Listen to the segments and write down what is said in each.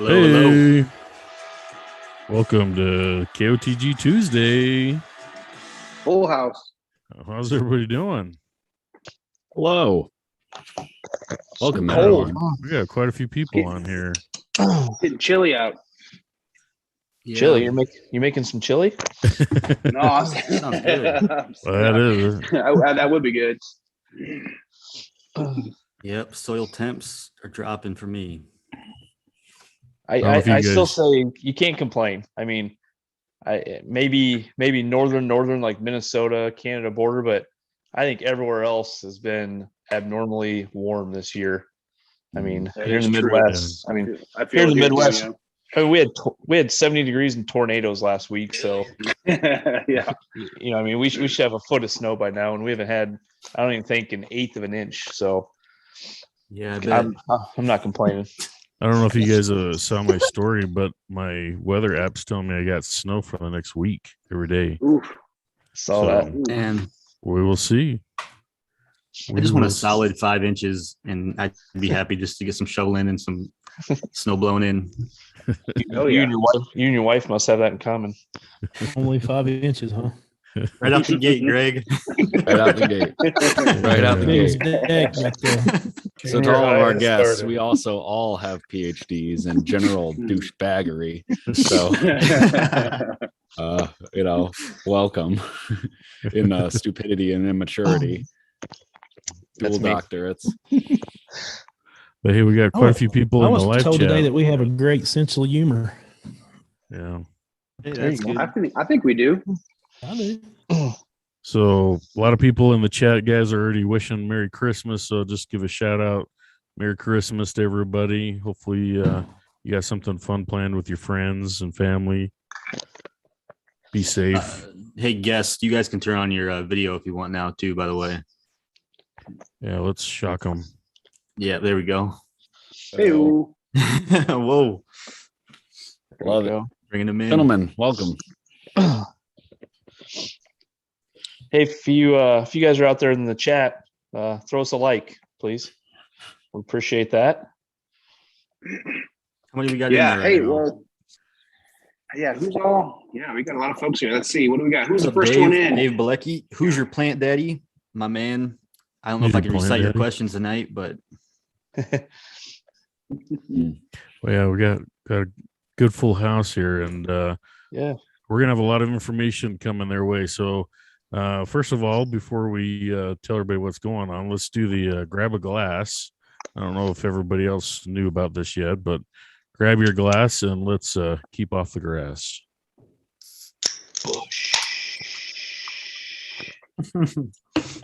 Hello. Welcome to KOTG Tuesday. Full house. How's everybody doing? Hello. Welcome, Cold. everyone. We got quite a few people on here. Getting chilly out. Yeah. Chili, you making some chili? No, Sounds good. That would be good. Yep, soil temps are dropping for me. I still say you can't complain. I mean, maybe northern like Minnesota, Canada border, but I think everywhere else has been abnormally warm this year. I mean, That here in is the true. Midwest. Yeah. I mean, I here in the it Midwest. too, I mean, we had 70 degrees and tornadoes last week, so yeah. you know, I mean, we should have a foot of snow by now, and we haven't had, I don't even think, an eighth of an inch. So yeah, I bet. I'm not complaining. I don't know if you guys saw my story, but my weather app's telling me I got snow for the next week every day. Oof. Saw that. And We will see. I just want a solid 5 inches, and I'd be happy just to get some shoveling and some snow blown in. Oh, You yeah. and your wife must have that in common. Only 5 inches, huh? Right out the gate, Greg. Right out the gate. Right out the Biggest deck back there. So to all of our guests, we also all have PhDs in general douchebaggery. So, welcome in stupidity and immaturity. Dual doctorates. But hey, we got quite a few people in the live told chat. today that we have a great sense of humor. Yeah. Hey, that's good. I think we do. I do. So a lot of people in the chat, guys, are already wishing Merry Christmas. So just give a shout out. Merry Christmas to everybody. Hopefully you got something fun planned with your friends and family. Be safe. Hey, guests, you guys can turn on your video if you want now, too, by the way. Yeah, let's shock them. Yeah, there we go. Hey, Whoa. Love it. Bringing them in. Gentlemen, welcome. Hey, if you guys are out there in the chat, throw us a like, please. We appreciate that. How many we got yeah. in there? Hey, right now? well, yeah. Who's all? Yeah, we got a lot of folks here. Let's see. What do we got? Who's What's the up, first Dave? one in? Dave Bilecki. Who's your plant daddy? My man. I don't know Who's if I your can plant recite your daddy? questions tonight, but Well, yeah, we got a good full house here, and Yeah. we're gonna have a lot of information coming their way. So first of all, before we tell everybody what's going on, let's do the grab a glass. I don't know if everybody else knew about this yet, but grab your glass and let's keep off the grass.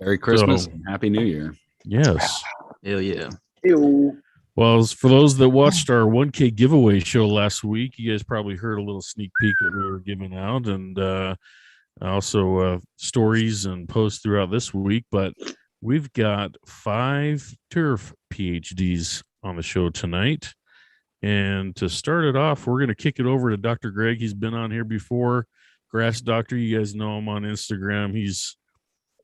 Merry Christmas So- and Happy New Year. Yes. hell yeah. Ew. Well, for those that watched our 1K giveaway show last week, you guys probably heard a little sneak peek that we were giving out, and also stories and posts throughout this week. But we've got 5 turf PhDs on the show tonight. And to start it off, we're going to kick it over to Dr. Gregg. He's been on here before. Grass Doctor, you guys know him on Instagram. He's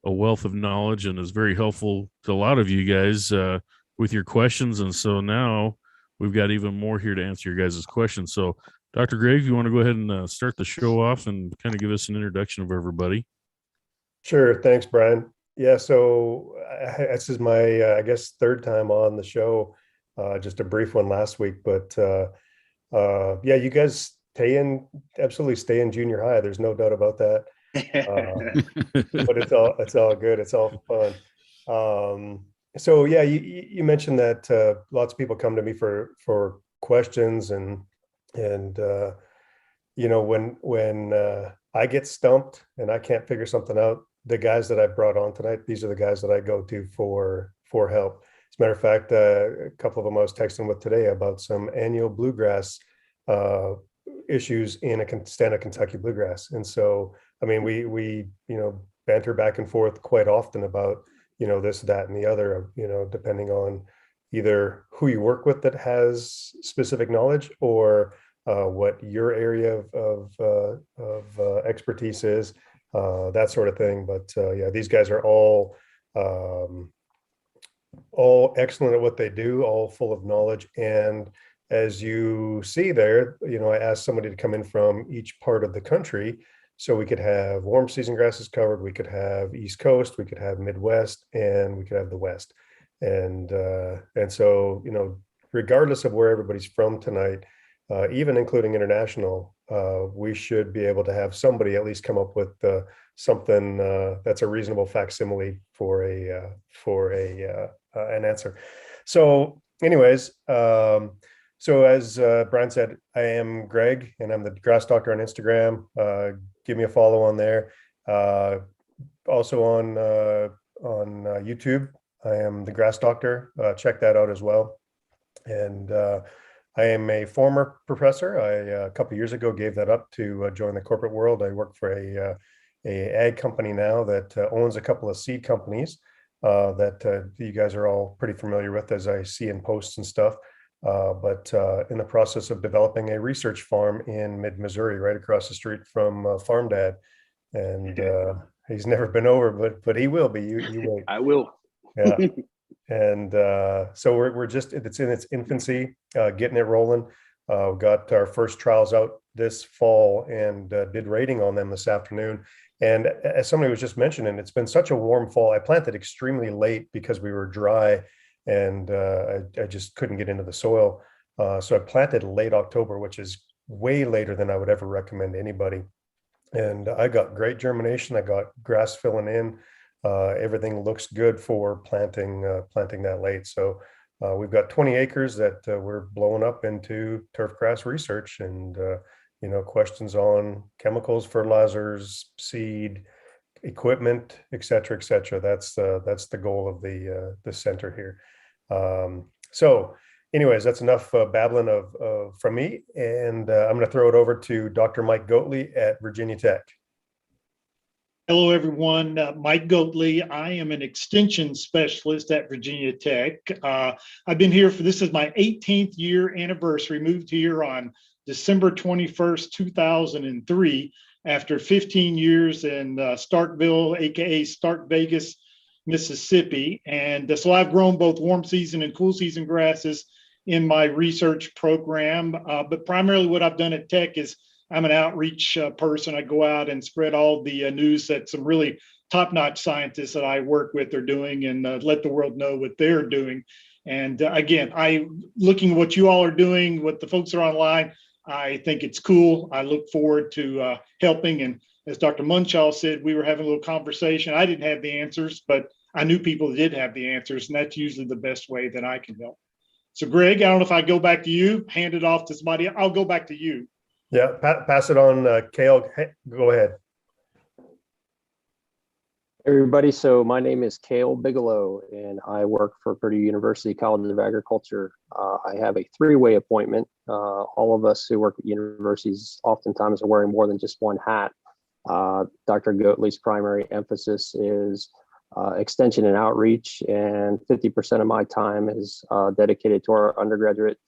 a wealth of knowledge and is very helpful to a lot of you guys with your questions. And so now we've got even more here to answer your guys' questions. So, Dr. Gregg, you want to go ahead and start the show off and kind of give us an introduction of everybody? Sure. Thanks, Brian. Yeah. So this is my, I guess, third time on the show. Just a brief one last week, but yeah, you guys absolutely stay in junior high. There's no doubt about that. But it's all good. It's all fun. So yeah, you mentioned that lots of people come to me for questions and you know, when I get stumped and I can't figure something out, the guys that I brought on tonight, these are the guys that I go to for help. As a matter of fact, a couple of them I was texting with today about some annual bluegrass issues in a stand of Kentucky bluegrass. And so, I mean, we banter back and forth quite often about, this, that, and the other, depending on either who you work with that has specific knowledge or what your area of expertise is, that sort of thing. But yeah, these guys are all excellent at what they do, all full of knowledge and as you see there, I asked somebody to come in from each part of the country so we could have warm season grasses covered. We could have East Coast, we could have Midwest, and we could have the West. And so, regardless of where everybody's from tonight, even including international, we should be able to have somebody at least come up with something that's a reasonable facsimile for an answer. So anyways, so as Brian said, I am Greg, and I'm the Grass Doctor on Instagram. Give me a follow on there. Also on YouTube, I am the Grass Doctor. Check that out as well. And I am a former professor. I a couple of years ago gave that up to join the corporate world. I work for a ag company now that owns a couple of seed companies that you guys are all pretty familiar with, as I see in posts and stuff. But in the process of developing a research farm in mid-Missouri, right across the street from Pharm Dad. And he's never been over, but he will be. You wait. I will. Yeah. And so we're just, it's in its infancy, getting it rolling. We got our first trials out this fall and did rating on them this afternoon. And as somebody was just mentioning, it's been such a warm fall. I planted extremely late because we were dry, and I just couldn't get into the soil. So I planted late October, which is way later than I would ever recommend anybody. And I got great germination. I got grass filling in. Everything looks good for planting that late. So we've got 20 acres that we're blowing up into turf grass research, and questions on chemicals, fertilizers, seed, equipment, et cetera, et cetera. That's the goal of the center here. So anyways, that's enough babbling from me, and I'm going to throw it over to Dr. Mike Goatley at Virginia Tech. Hello, everyone. Mike Goatley. I am an extension specialist at Virginia Tech. I've been here this is my 18th year anniversary. Moved here on December 21st, 2003, after 15 years in Starkville, AKA Stark Vegas, Mississippi. And so I've grown both warm season and cool season grasses in my research program. But primarily what I've done at Tech is I'm an outreach person. I go out and spread all the news that some really top-notch scientists that I work with are doing, and let the world know what they're doing. And again, looking at what you all are doing, what the folks are online, I think it's cool. I look forward to helping. And as Dr. Munshaw said, we were having a little conversation. I didn't have the answers, but I knew people that did have the answers, and that's usually the best way that I can help. So Greg, I don't know if I go back to you, hand it off to somebody. I'll go back to you. Yeah, pass it on, Cale. Hey, go ahead. Everybody, so my name is Cale Bigelow, and I work for Purdue University College of Agriculture. I have a three-way appointment. All of us who work at universities oftentimes are wearing more than just one hat. Dr. Goatley's primary emphasis is extension and outreach, and 50% of my time is dedicated to our undergraduate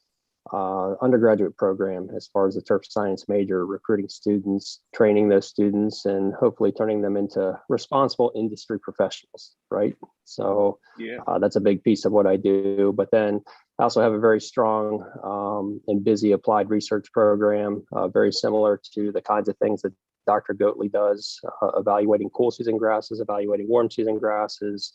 program as far as the turf science major, recruiting students, training those students, and hopefully turning them into responsible industry professionals, right? So yeah, that's a big piece of what I do. But then I also have a very strong and busy applied research program, very similar to the kinds of things that Dr. Goatley does, evaluating cool season grasses, evaluating warm season grasses,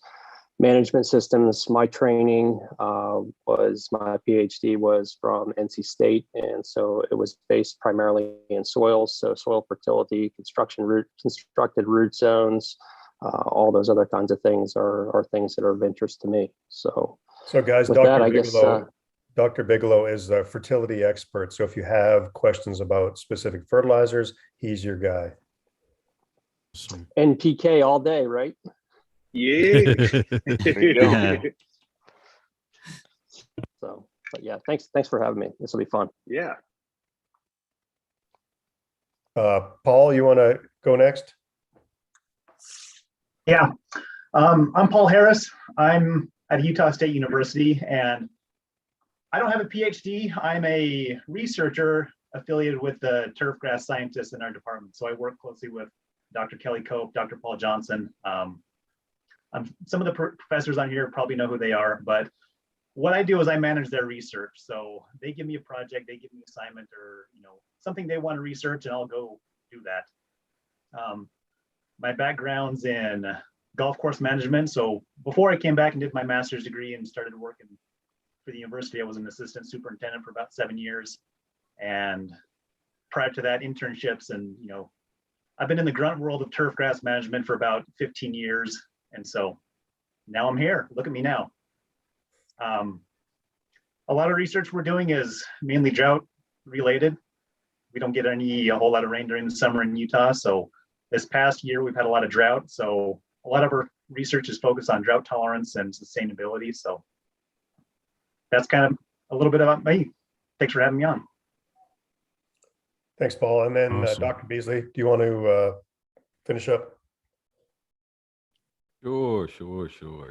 management systems. My training my PhD was from NC State, and so it was based primarily in soils, so soil fertility, constructed root zones, all those other kinds of things are things that are of interest to me. So guys, Dr. Bigelow is a fertility expert. So if you have questions about specific fertilizers, he's your guy. NPK all day, right? Yeah. So, but yeah, thanks for having me. This will be fun. Yeah. Paul, you want to go next? Yeah. I'm Paul Harris. I'm at Utah State University, and I don't have a PhD. I'm a researcher affiliated with the turfgrass scientists in our department. So I work closely with Dr. Kelly Cope, Dr. Paul Johnson. Some of the professors on here probably know who they are, but what I do is I manage their research. So they give me a project, they give me an assignment, or something they want to research, and I'll go do that. My background's in golf course management. So before I came back and did my master's degree and started working for the university, I was an assistant superintendent for about 7 years. And prior to that, internships. And I've been in the grunt world of turfgrass management for about 15 years. And so now I'm here. Look at me now. A lot of research we're doing is mainly drought related. We don't get a whole lot of rain during the summer in Utah. So this past year, we've had a lot of drought. So a lot of our research is focused on drought tolerance and sustainability. So that's kind of a little bit about me. Thanks for having me on. Thanks, Paul. And then Awesome. Dr. Beasley, do you want to finish up? Sure.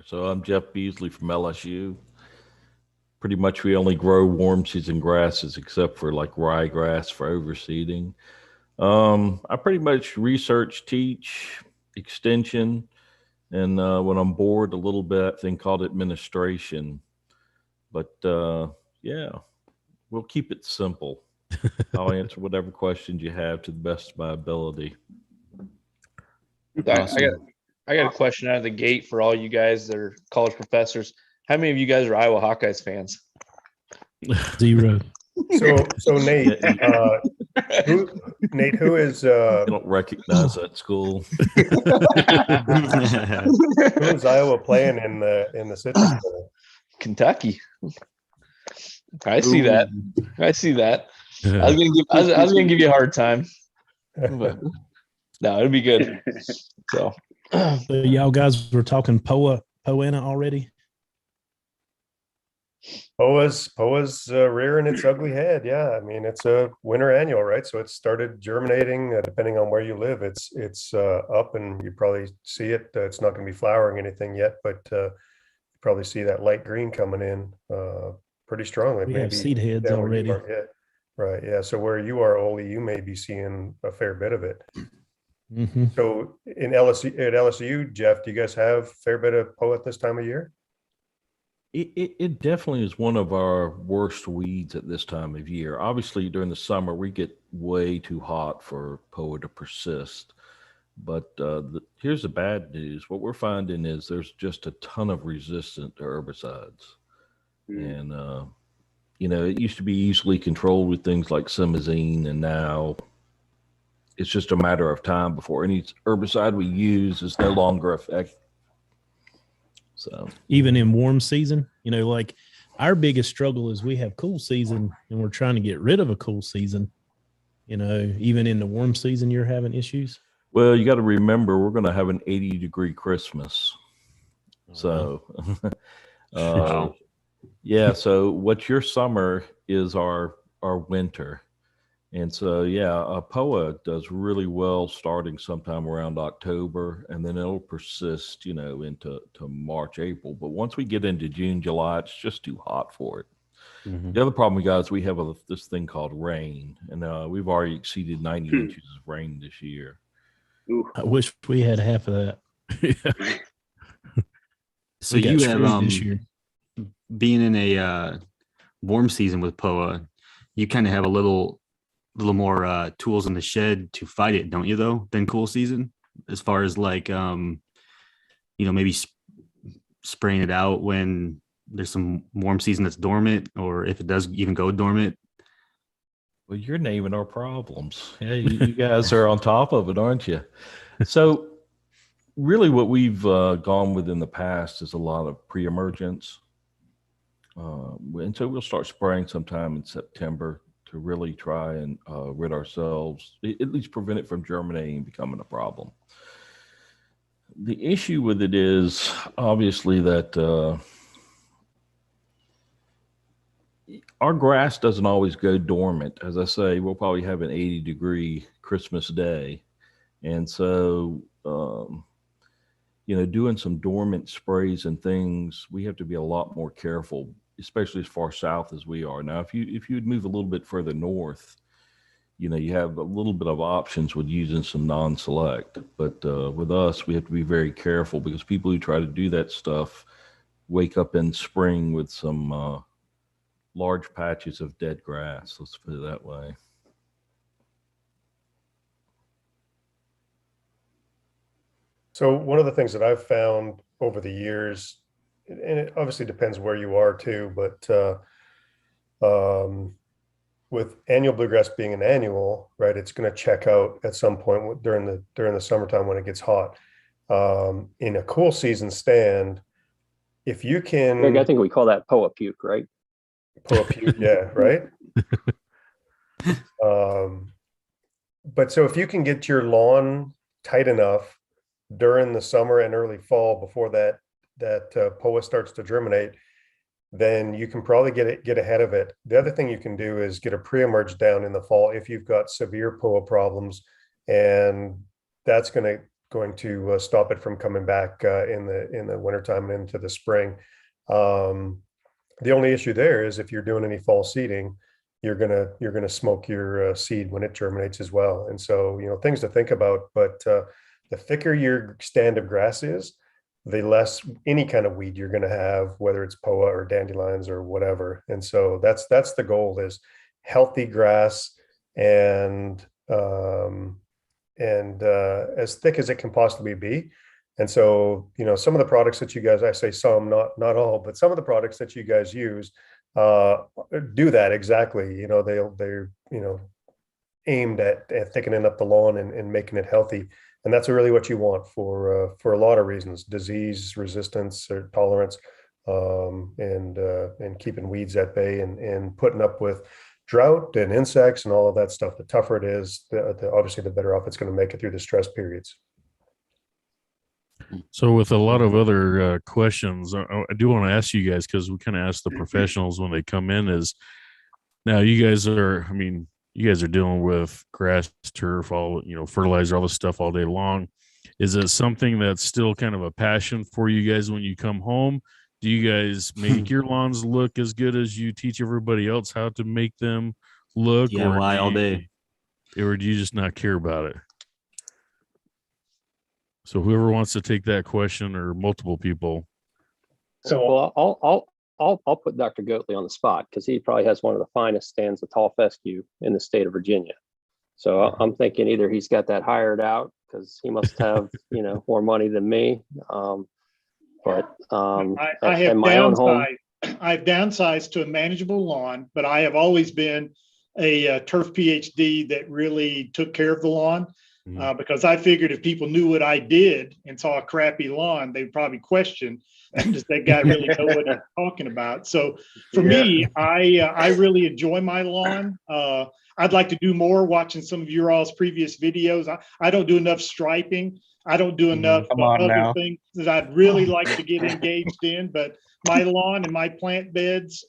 So I'm Jeff Beasley from LSU. Pretty much we only grow warm season grasses except for like ryegrass for overseeding. I pretty much research, teach, extension, and when I'm bored a little bit, thing called administration. But yeah, we'll keep it simple. I'll answer whatever questions you have to the best of my ability. I got a question out of the gate for all you guys that are college professors. How many of you guys are Iowa Hawkeyes fans? 0. So Nate, who is I don't recognize that school. who is Iowa playing in the Citrus Bowl? Kentucky. I see that. I see that. I was gonna give you a hard time, but no, it'll be good. So Y'all guys were talking Poana already. POA's rearing its ugly head. Yeah, I mean it's a winter annual, right? So it started germinating. Depending on where you live, it's up, and you probably see it. It's not going to be flowering anything yet, but you probably see that light green coming in pretty strongly. We maybe have seed heads down where you already. are. Yeah. Right. Yeah. So where you are, Olee, you may be seeing a fair bit of it. Mm-hmm. So at LSU, Jeff, do you guys have a fair bit of POA at this time of year? It definitely is one of our worst weeds at this time of year. Obviously, during the summer, we get way too hot for POA to persist. But here's the bad news. What we're finding is there's just a ton of resistance to herbicides. And, it used to be easily controlled with things like simazine, and now it's just a matter of time before any herbicide we use is no longer effective. So Even in warm season, like our biggest struggle is we have cool season and we're trying to get rid of a cool season. Even in the warm season, you're having issues. well, you got to remember we're going to have an 80-degree Christmas. So Wow. yeah, so what's your summer is our winter. And so, yeah, POA does really well starting sometime around October, and then it'll persist, into March, April. But once we get into June, July, it's just too hot for it. Mhm. The other problem we got is we have this thing called rain, and we've already exceeded 90 inches of rain this year. Ooh. I wish we had half of that. So We got you have screwed this year. being in a warm season with POA, you kind of have a little more tools in the shed to fight it, don't you? Though than cool season, as far as like maybe spraying it out when there's some warm season that's dormant, or if it does even go dormant. Well, you're naming our problems. Yeah, you guys are on top of it, aren't you? So really what we've gone with in the past is a lot of pre-emergents. And so we'll start spraying sometime in September to really try and rid ourselves, at least prevent it from germinating and becoming a problem. The issue with it is obviously that our grass doesn't always go dormant. As I say, we'll probably have an 80-degree Christmas day. And so, doing some dormant sprays and things, we have to be a lot more careful, especially as far south as we are. Now, if you'd move a little bit further north, you have a little bit of options with using some non-select. But with us, we have to be very careful because people who try to do that stuff wake up in spring with some large patches of dead grass. Let's put it that way. So one of the things that I've found over the years, and it obviously depends where you are too, but with annual bluegrass being an annual, right, it's going to check out at some point during the summertime when it gets hot. In a cool season stand, if you can, Greg, I think we call that POA puke, right? POA puke, yeah, right. But so if you can get your lawn tight enough during the summer and early fall before that POA starts to germinate, then you can probably get ahead of it. The other thing you can do is get a pre-emerge down in the fall if you've got severe POA problems, and that's going to stop it from coming back in the wintertime and into the spring. The only issue there is if you're doing any fall seeding, you're gonna smoke your seed when it germinates as well. And so, things to think about. But the thicker your stand of grass is, the less any kind of weed you're going to have, whether it's POA or dandelions or whatever. And so that's the goal, is healthy grass and as thick as it can possibly be. And so, some of the products that you guys, I say some, not all, but some of the products that you guys use do that exactly. They're aimed at thickening up the lawn and making it healthy. And that's really what you want for a lot of reasons: disease resistance or tolerance, and keeping weeds at bay, and putting up with drought and insects and all of that stuff. The tougher it is, obviously the better off it's going to make it through the stress periods. So with a lot of other questions, I do want to ask you guys, because we kind of ask the professionals when they come in, is now you guys are dealing with grass, turf, all, fertilizer, all this stuff all day long. Is it something that's still kind of a passion for you guys when you come home? Do you guys make your lawns look as good as you teach everybody else how to make them look? Yeah, why all day? Or do you just not care about it? So whoever wants to take that question, or multiple people. So I'll put Dr. Goatley on the spot, because he probably has one of the finest stands of tall fescue in the state of Virginia. So I'm thinking either he's got that hired out, because he must have more money than me. But I have downsized to a manageable lawn, but I have always been a turf PhD that really took care of the lawn. Because I figured if people knew what I did and saw a crappy lawn, they'd probably question, does that guy really know what he's talking about? So for me, I really enjoy my lawn. I'd like to do more. Watching some of your all's previous videos, I don't do enough striping. I don't do enough other things that I'd really like to get engaged in. But my lawn and my plant beds,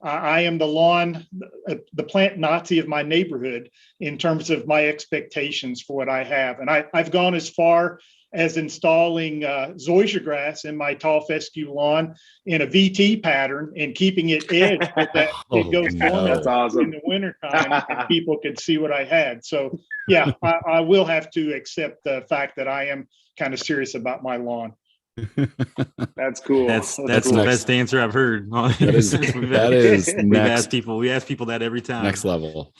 I am the plant Nazi of my neighborhood in terms of my expectations for what I have. And I've gone as far as installing zoysia grass in my tall fescue lawn in a VT pattern and keeping it edged so that it goes dormant in the wintertime, and people could see what I had. So yeah, I will have to accept the fact that I am kind of serious about my lawn. That's cool. That's the best answer I've heard. We ask people that every time. Next level.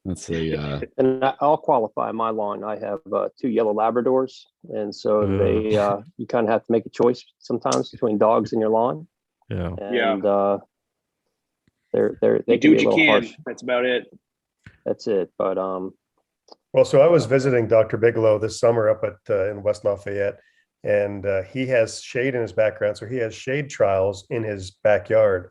That's and I'll qualify my lawn. I have 2 yellow Labradors, and so they you kind of have to make a choice sometimes between dogs and your lawn. Yeah, and they do what you can. Harsh. That's about it. That's it. But well, so I was visiting Dr. Bigelow this summer up in West Lafayette. And he has shade in his background. So he has shade trials in his backyard.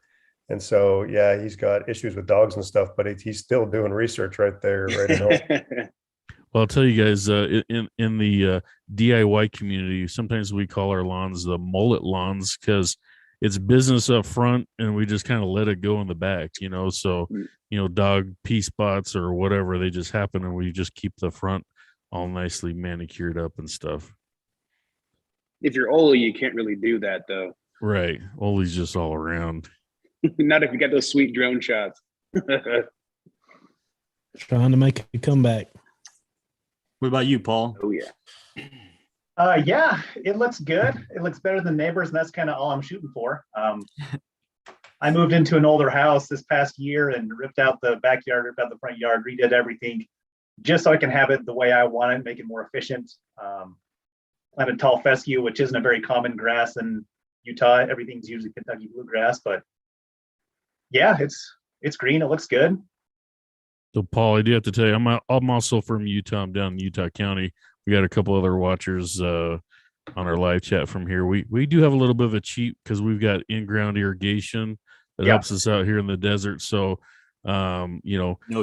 And so, yeah, he's got issues with dogs and stuff, but he's still doing research right there, right at home. Well, I'll tell you guys, in the DIY community, sometimes we call our lawns the mullet lawns, because it's business up front and we just kind of let it go in the back, so, dog pee spots or whatever, they just happen, and we just keep the front all nicely manicured up and stuff. If you're Olee, you can't really do that, though. Right. Olee's just all around. Not if you got those sweet drone shots. Trying to make a comeback. What about you, Paul? Oh, yeah. Yeah, it looks good. It looks better than neighbors, and that's kind of all I'm shooting for. I moved into an older house this past year and ripped out the backyard, ripped out the front yard, redid everything just so I can have it the way I want it, make it more efficient. Planted tall fescue, which isn't a very common grass in Utah. Everything's usually Kentucky bluegrass, but yeah, it's green. It looks good. So, Paul, I do have to tell you, I'm also from Utah. I'm down in Utah County. We got a couple other watchers on our live chat from here. We do have a little bit of a cheat because we've got in-ground irrigation that helps us out here in the desert. So, no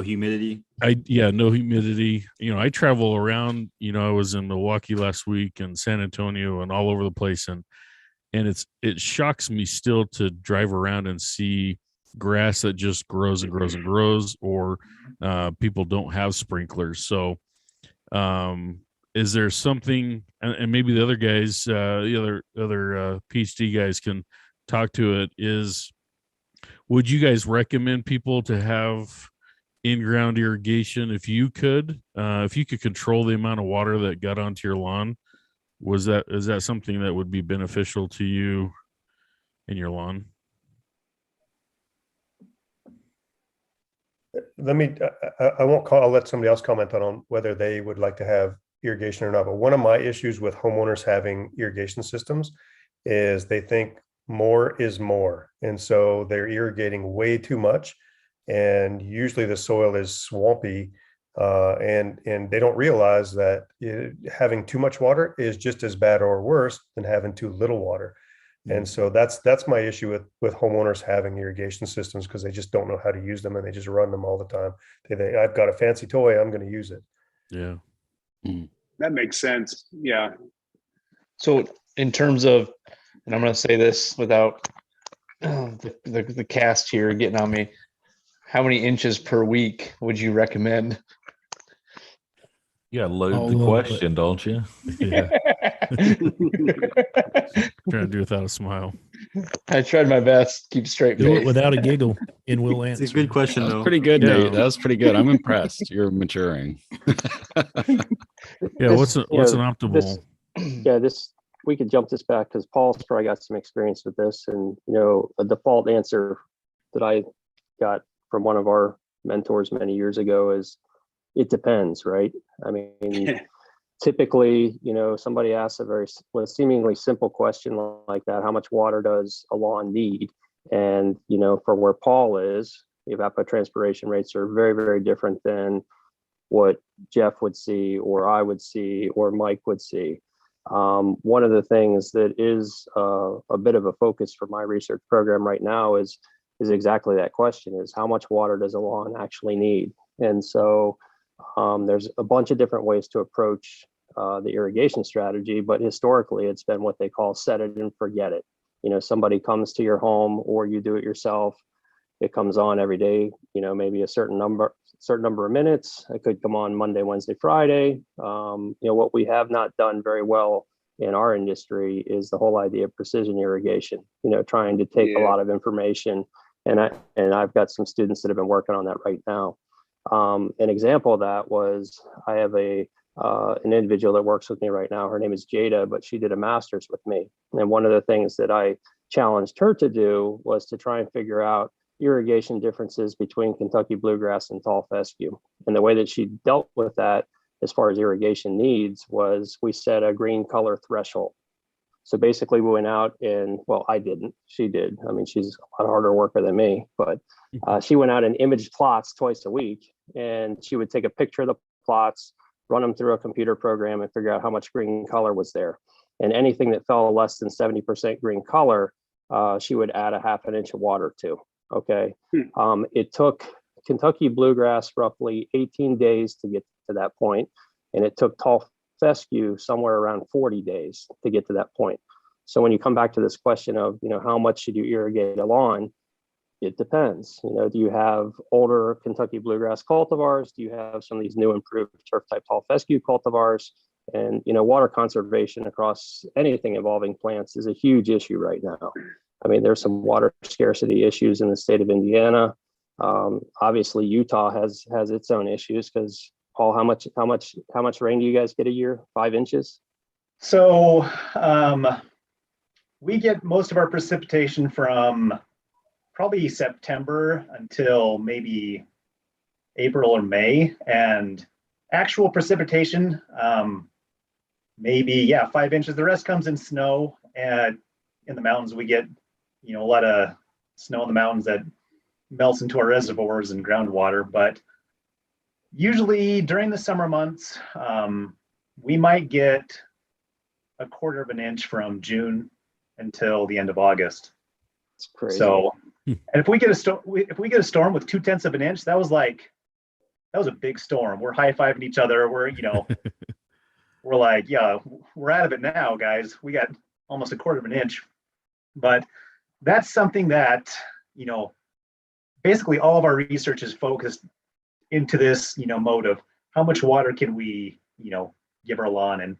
humidity. No humidity. I travel around. I was in Milwaukee last week and San Antonio and all over the place, and it shocks me still to drive around and see grass that just grows and grows and grows, or people don't have sprinklers. So, is there something, and maybe the other guys, the other PhD guys can talk to it, would you guys recommend people to have in-ground irrigation if you could control the amount of water that got onto your lawn? Is that something that would be beneficial to you in your lawn? I'll let somebody else comment on whether they would like to have irrigation or not. But one of my issues with homeowners having irrigation systems is they think more is more. And so they're irrigating way too much. And usually the soil is swampy. And they don't realize that having too much water is just as bad or worse than having too little water. And so that's my issue with homeowners having irrigation systems, because they just don't know how to use them and they just run them all the time. They think, I've got a fancy toy, I'm going to use it. Yeah. That makes sense. Yeah. So in terms of, and I'm going to say this without the cast here getting on me, how many inches per week would you recommend? You got to load the question, don't you? Yeah. Trying to do without a smile. I tried my best. Keep straight face. Do it without a giggle, and we'll answer. It's a good question, That though. was pretty good, Yeah. Nate. That was pretty good. I'm impressed. You're maturing. Yeah. What's an optimal? We could jump this back because Paul's probably got some experience with this. And, a default answer that I got from one of our mentors many years ago is it depends, right? I mean, typically, somebody asks a seemingly simple question like that: how much water does a lawn need? And, from where Paul is, the evapotranspiration rates are very, very different than what Jeff would see, or I would see, or Mike would see. One of the things that is a bit of a focus for my research program right now is exactly that question: is how much water does a lawn actually need? And so there's a bunch of different ways to approach the irrigation strategy, but historically it's been what they call set it and forget it. Somebody comes to your home or you do it yourself. It comes on every day, maybe a certain number of minutes. It could come on Monday, Wednesday, Friday. What we have not done very well in our industry is the whole idea of precision irrigation, trying to take a lot of information. And I've got some students that have been working on that right now. An example of that was I have an individual that works with me right now. Her name is Jada, but she did a master's with me. And one of the things that I challenged her to do was to try and figure out irrigation differences between Kentucky bluegrass and tall fescue. And the way that she dealt with that as far as irrigation needs was we set a green color threshold. So basically we went out and, well, I didn't, she did. I mean, she's a lot harder worker than me, but she went out and imaged plots twice a week, and she would take a picture of the plots, run them through a computer program and figure out how much green color was there. And anything that fell less than 70% green color, she would add a half an inch of water to. Okay. It took Kentucky bluegrass roughly 18 days to get to that point, and it took tall fescue somewhere around 40 days to get to that point. So when you come back to this question of, how much should you irrigate a lawn? It depends. Do you have older Kentucky bluegrass cultivars? Do you have some of these new improved turf type tall fescue cultivars? And, water conservation across anything involving plants is a huge issue right now. I mean, there's some water scarcity issues in the state of Indiana. Obviously, Utah has its own issues because, Paul, how much rain do you guys get a year? 5 inches? So we get most of our precipitation from probably September until maybe April or May, and actual precipitation, maybe 5 inches. The rest comes in snow, and in the mountains we get a lot of snow in the mountains that melts into our reservoirs and groundwater. But usually during the summer months, we might get a quarter of an inch from June until the end of August. It's crazy. So, and if we get a storm with 0.2 of an inch, that was a big storm. We're high-fiving each other. We're we're like, yeah, we're out of it now, guys. We got almost a quarter of an inch. But that's something that basically all of our research is focused into this mode of how much water can we give our lawn. And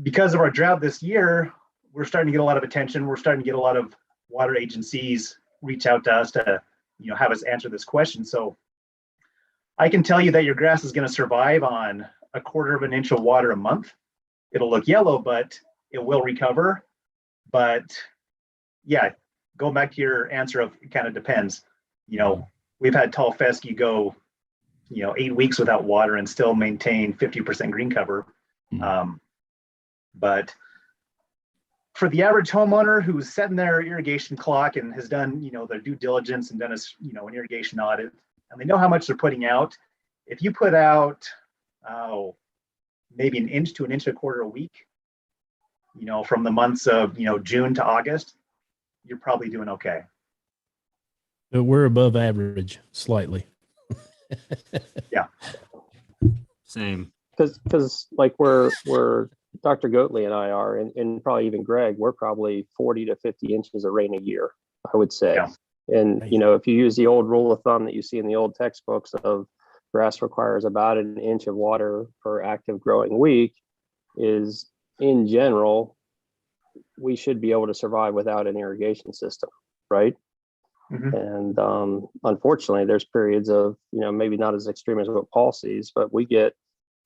because of our drought this year, we're starting to get a lot of attention. We're starting to get a lot of water agencies reach out to us to have us answer this question. So I can tell you that your grass is going to survive on a quarter of an inch of water a month. It'll look yellow, but it will recover. But yeah, going back to your answer of it kind of depends. We've had tall fescue go 8 weeks without water and still maintain 50% green cover. But for the average homeowner who's setting their irrigation clock and has done their due diligence and done an irrigation audit, and they know how much they're putting out, if you put out maybe an inch to an inch and a quarter a week, from the months of June to August, you're probably doing okay. But we're above average slightly. Yeah. Same. Because like we're Dr. Goatley and I are, and probably even Gregg, we're probably 40 to 50 inches of rain a year, I would say. Yeah. And if you use the old rule of thumb that you see in the old textbooks of grass requires about an inch of water per active growing week, is in general, we should be able to survive without an irrigation system, right? Mm-hmm. And unfortunately, there's periods of, maybe not as extreme as what Paul sees, but we get,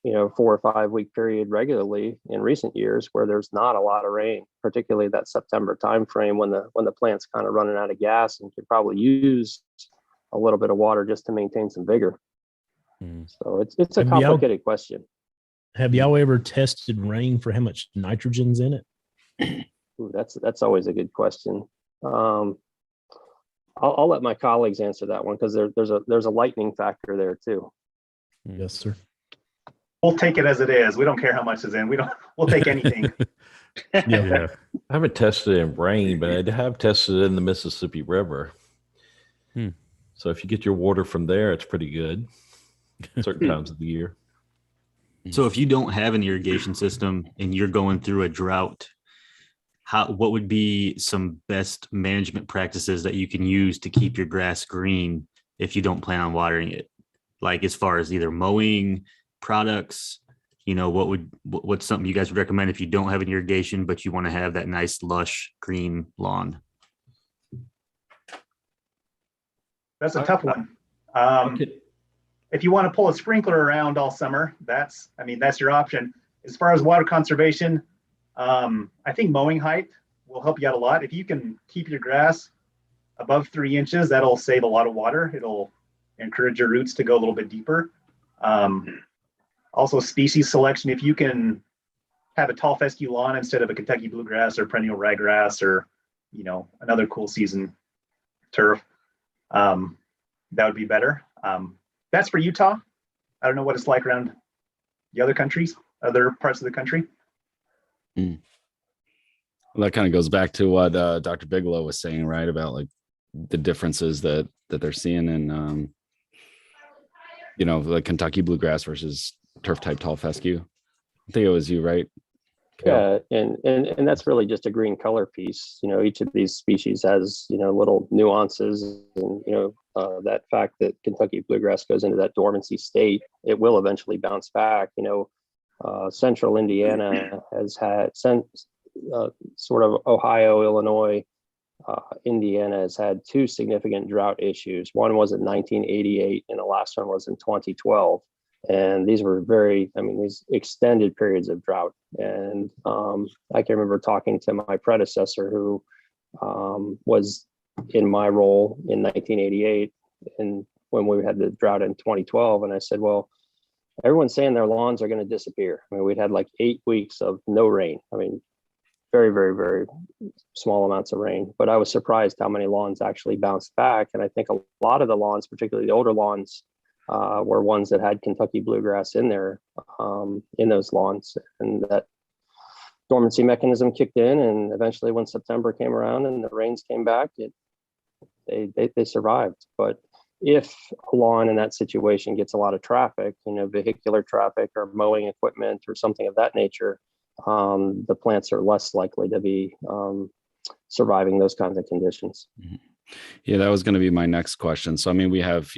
4 or 5 week period regularly in recent years where there's not a lot of rain, particularly that September timeframe when the plant's kind of running out of gas and could probably use a little bit of water just to maintain some vigor. So it's a complicated question. Have y'all ever tested rain for how much nitrogen's in it? Ooh, that's always a good question. I'll let my colleagues answer that one because there's a lightning factor there too. Yes, sir. We'll take it as it is. We don't care how much is in. We'll take anything. Yeah. I haven't tested it in rain, but I have tested it in the Mississippi River. So if you get your water from there, it's pretty good certain times of the year. So if you don't have an irrigation system and you're going through a drought, what would be some best management practices that you can use to keep your grass green if you don't plan on watering it? Like as far as either mowing products, what's something you guys would recommend if you don't have an irrigation, but you want to have that nice lush green lawn? That's a tough one. If you want to pull a sprinkler around all summer, that's your option. As far as water conservation, I think mowing height will help you out a lot. If you can keep your grass above 3 inches, that'll save a lot of water. It'll encourage your roots to go a little bit deeper. Also species selection. If you can have a tall fescue lawn instead of a Kentucky bluegrass or perennial ryegrass or, another cool season turf, that would be better. That's for Utah. I don't know what it's like around the other parts of the country. Well, that kind of goes back to what Dr. Bigelow was saying, right? About like the differences that they're seeing in, the Kentucky bluegrass versus turf type tall fescue. I think it was you, right? Kale? Yeah, and that's really just a green color piece. Each of these species has little nuances, and that fact that Kentucky bluegrass goes into that dormancy state, it will eventually bounce back. Central Indiana has had sort of Ohio, Illinois, Indiana has had 2 significant drought issues. One was in 1988 and the last one was in 2012. And these were these extended periods of drought. And I can remember talking to my predecessor who was in my role in 1988 and when we had the drought in 2012. And I said, well, everyone's saying their lawns are going to disappear. I mean, we'd had like 8 weeks of no rain. I mean, very, very, very small amounts of rain, but I was surprised how many lawns actually bounced back. And I think a lot of the lawns, particularly the older lawns, were ones that had Kentucky bluegrass in there, in those lawns, and that dormancy mechanism kicked in. And eventually when September came around and the rains came back, they survived. But if a lawn in that situation gets a lot of traffic, vehicular traffic or mowing equipment or something of that nature, the plants are less likely to be surviving those kinds of conditions. Mm-hmm. Yeah, that was going to be my next question. So, I mean, we have,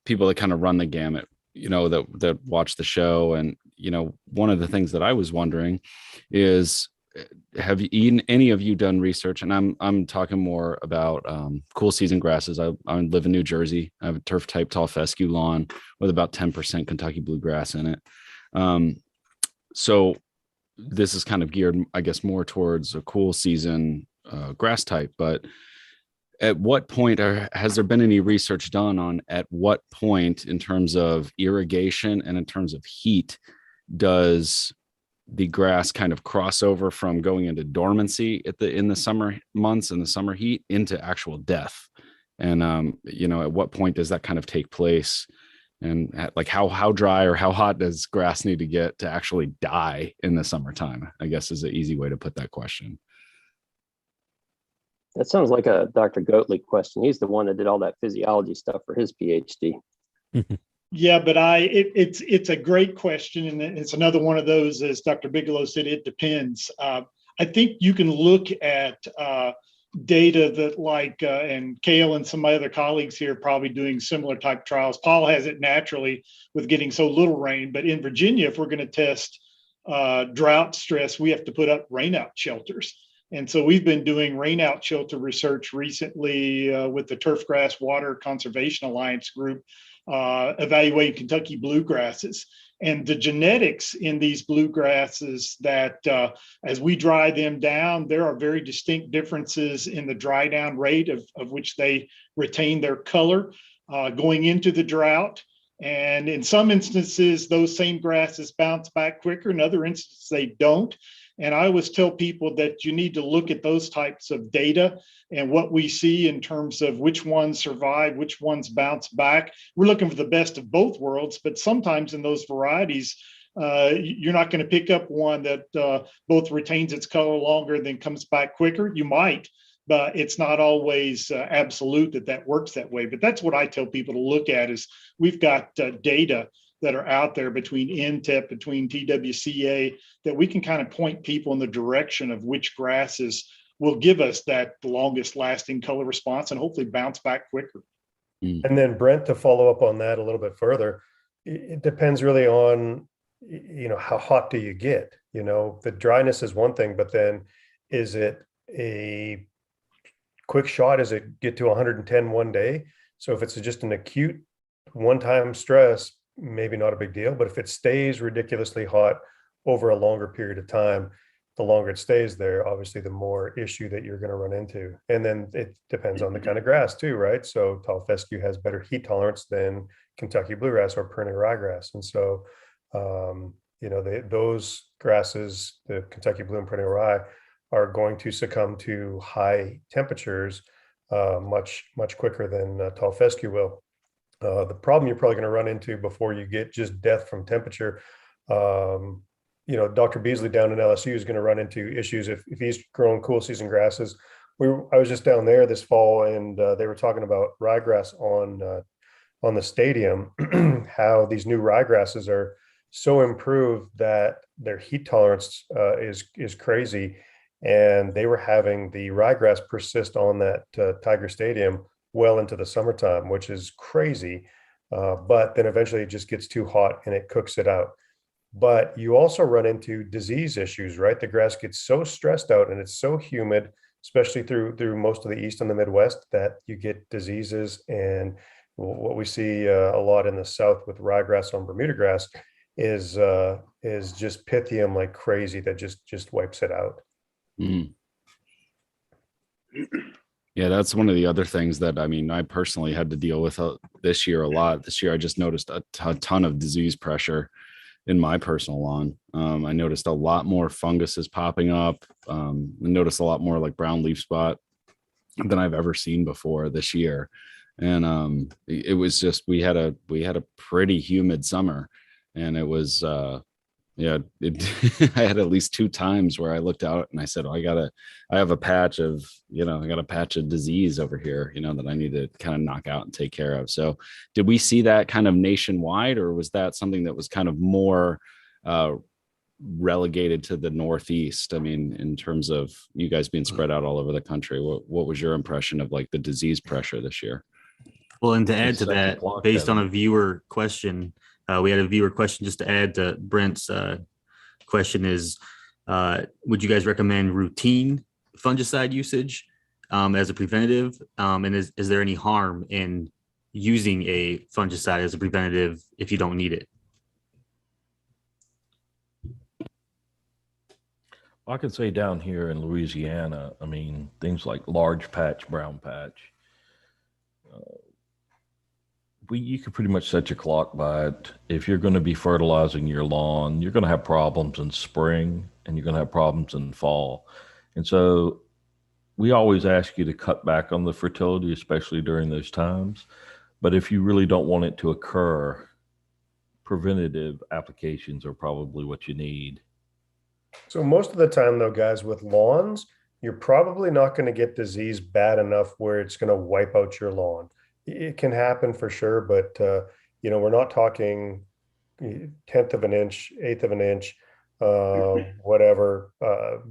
people that kind of run the gamut, that watch the show. And, one of the things that I was wondering is, have any of you done research? And I'm talking more about cool season grasses. I live in New Jersey. I have a turf type tall fescue lawn with about 10% Kentucky bluegrass in it. So this is kind of geared, I guess, more towards a cool season grass type. But at what point has there been any research done on at what point in terms of irrigation and in terms of heat does the grass kind of cross over from going into dormancy in the summer months and the summer heat into actual death? And, at what point does that kind of take place? And like how dry or how hot does grass need to get to actually die in the summertime, I guess, is an easy way to put that question. That sounds like a Dr. Goatley question. He's the one that did all that physiology stuff for his PhD. Yeah, but it's a great question. And it's another one of those, as Dr. Bigelow said, it depends. I think you can look at data that and Cale and some of my other colleagues here are probably doing similar type trials. Paul has it naturally with getting so little rain, but in Virginia, if we're going to test drought stress, we have to put up rainout shelters. And so we've been doing rainout shelter research recently with the Turfgrass Water Conservation Alliance group, evaluating Kentucky bluegrasses. And the genetics in these bluegrasses that as we dry them down, there are very distinct differences in the dry down rate of which they retain their color going into the drought. And in some instances, those same grasses bounce back quicker. In other instances, they don't. And I always tell people that you need to look at those types of data and what we see in terms of which ones survive, which ones bounce back. We're looking for the best of both worlds, but sometimes in those varieties, you're not going to pick up one that both retains its color longer and then comes back quicker. You might, but it's not always absolute that works that way. But that's what I tell people to look at is we've got data that are out there between NTEP, between TWCA, that we can kind of point people in the direction of which grasses will give us that longest lasting color response and hopefully bounce back quicker. And then Brent, to follow up on that a little bit further, it depends really on, how hot do you get? The dryness is one thing, but then is it a quick shot? Does it get to 110 one day? So if it's just an acute one-time stress, maybe not a big deal, but if it stays ridiculously hot over a longer period of time, the longer it stays there, obviously the more issue that you're going to run into. And then it depends on the kind of grass too, right? So tall fescue has better heat tolerance than Kentucky bluegrass or perennial ryegrass. And so, those grasses, the Kentucky blue and perennial rye, are going to succumb to high temperatures much quicker than tall fescue will. The problem you're probably going to run into before you get just death from temperature, Dr. Beasley down in LSU is going to run into issues if he's growing cool season grasses. I was just down there this fall, and they were talking about ryegrass on the stadium, how these new ryegrasses are so improved that their heat tolerance is crazy, and they were having the ryegrass persist on that Tiger Stadium well into the summertime, which is crazy. But then eventually it just gets too hot and it cooks it out. But you also run into disease issues, right? The grass gets so stressed out and it's so humid, especially through most of the East and the Midwest, that you get diseases and what we see a lot in the south with ryegrass on Bermuda grass is just Pythium like crazy that just wipes it out. Mm. Yeah, that's one of the other things that, I mean, I personally had to deal with this year a lot. This year, I just noticed a ton of disease pressure in my personal lawn. I noticed a lot more funguses popping up. I noticed a lot more like brown leaf spot than I've ever seen before this year. And it was just, we had a pretty humid summer, and it was, I had at least 2 times where I looked out and I said, oh, I have a patch of, I got a patch of disease over here, that I need to kind of knock out and take care of. So did we see that kind of nationwide, or was that something that was kind of more relegated to the Northeast? I mean, in terms of you guys being spread out all over the country, what was your impression of like the disease pressure this year? Well, and to add to that, based on a viewer question, we had a viewer question just to add to Brent's question is, would you guys recommend routine fungicide usage as a preventative? And is there any harm in using a fungicide as a preventative if you don't need it? I can say down here in Louisiana, I mean, things like large patch, brown patch, you can pretty much set your clock by it. If you're going to be fertilizing your lawn, you're going to have problems in spring and you're going to have problems in fall. And so we always ask you to cut back on the fertility, especially during those times. But if you really don't want it to occur, preventative applications are probably what you need. So most of the time though, guys, with lawns, you're probably not going to get disease bad enough where it's going to wipe out your lawn. It can happen for sure, but we're not talking 1/10 of an inch, 1/8 of an inch, whatever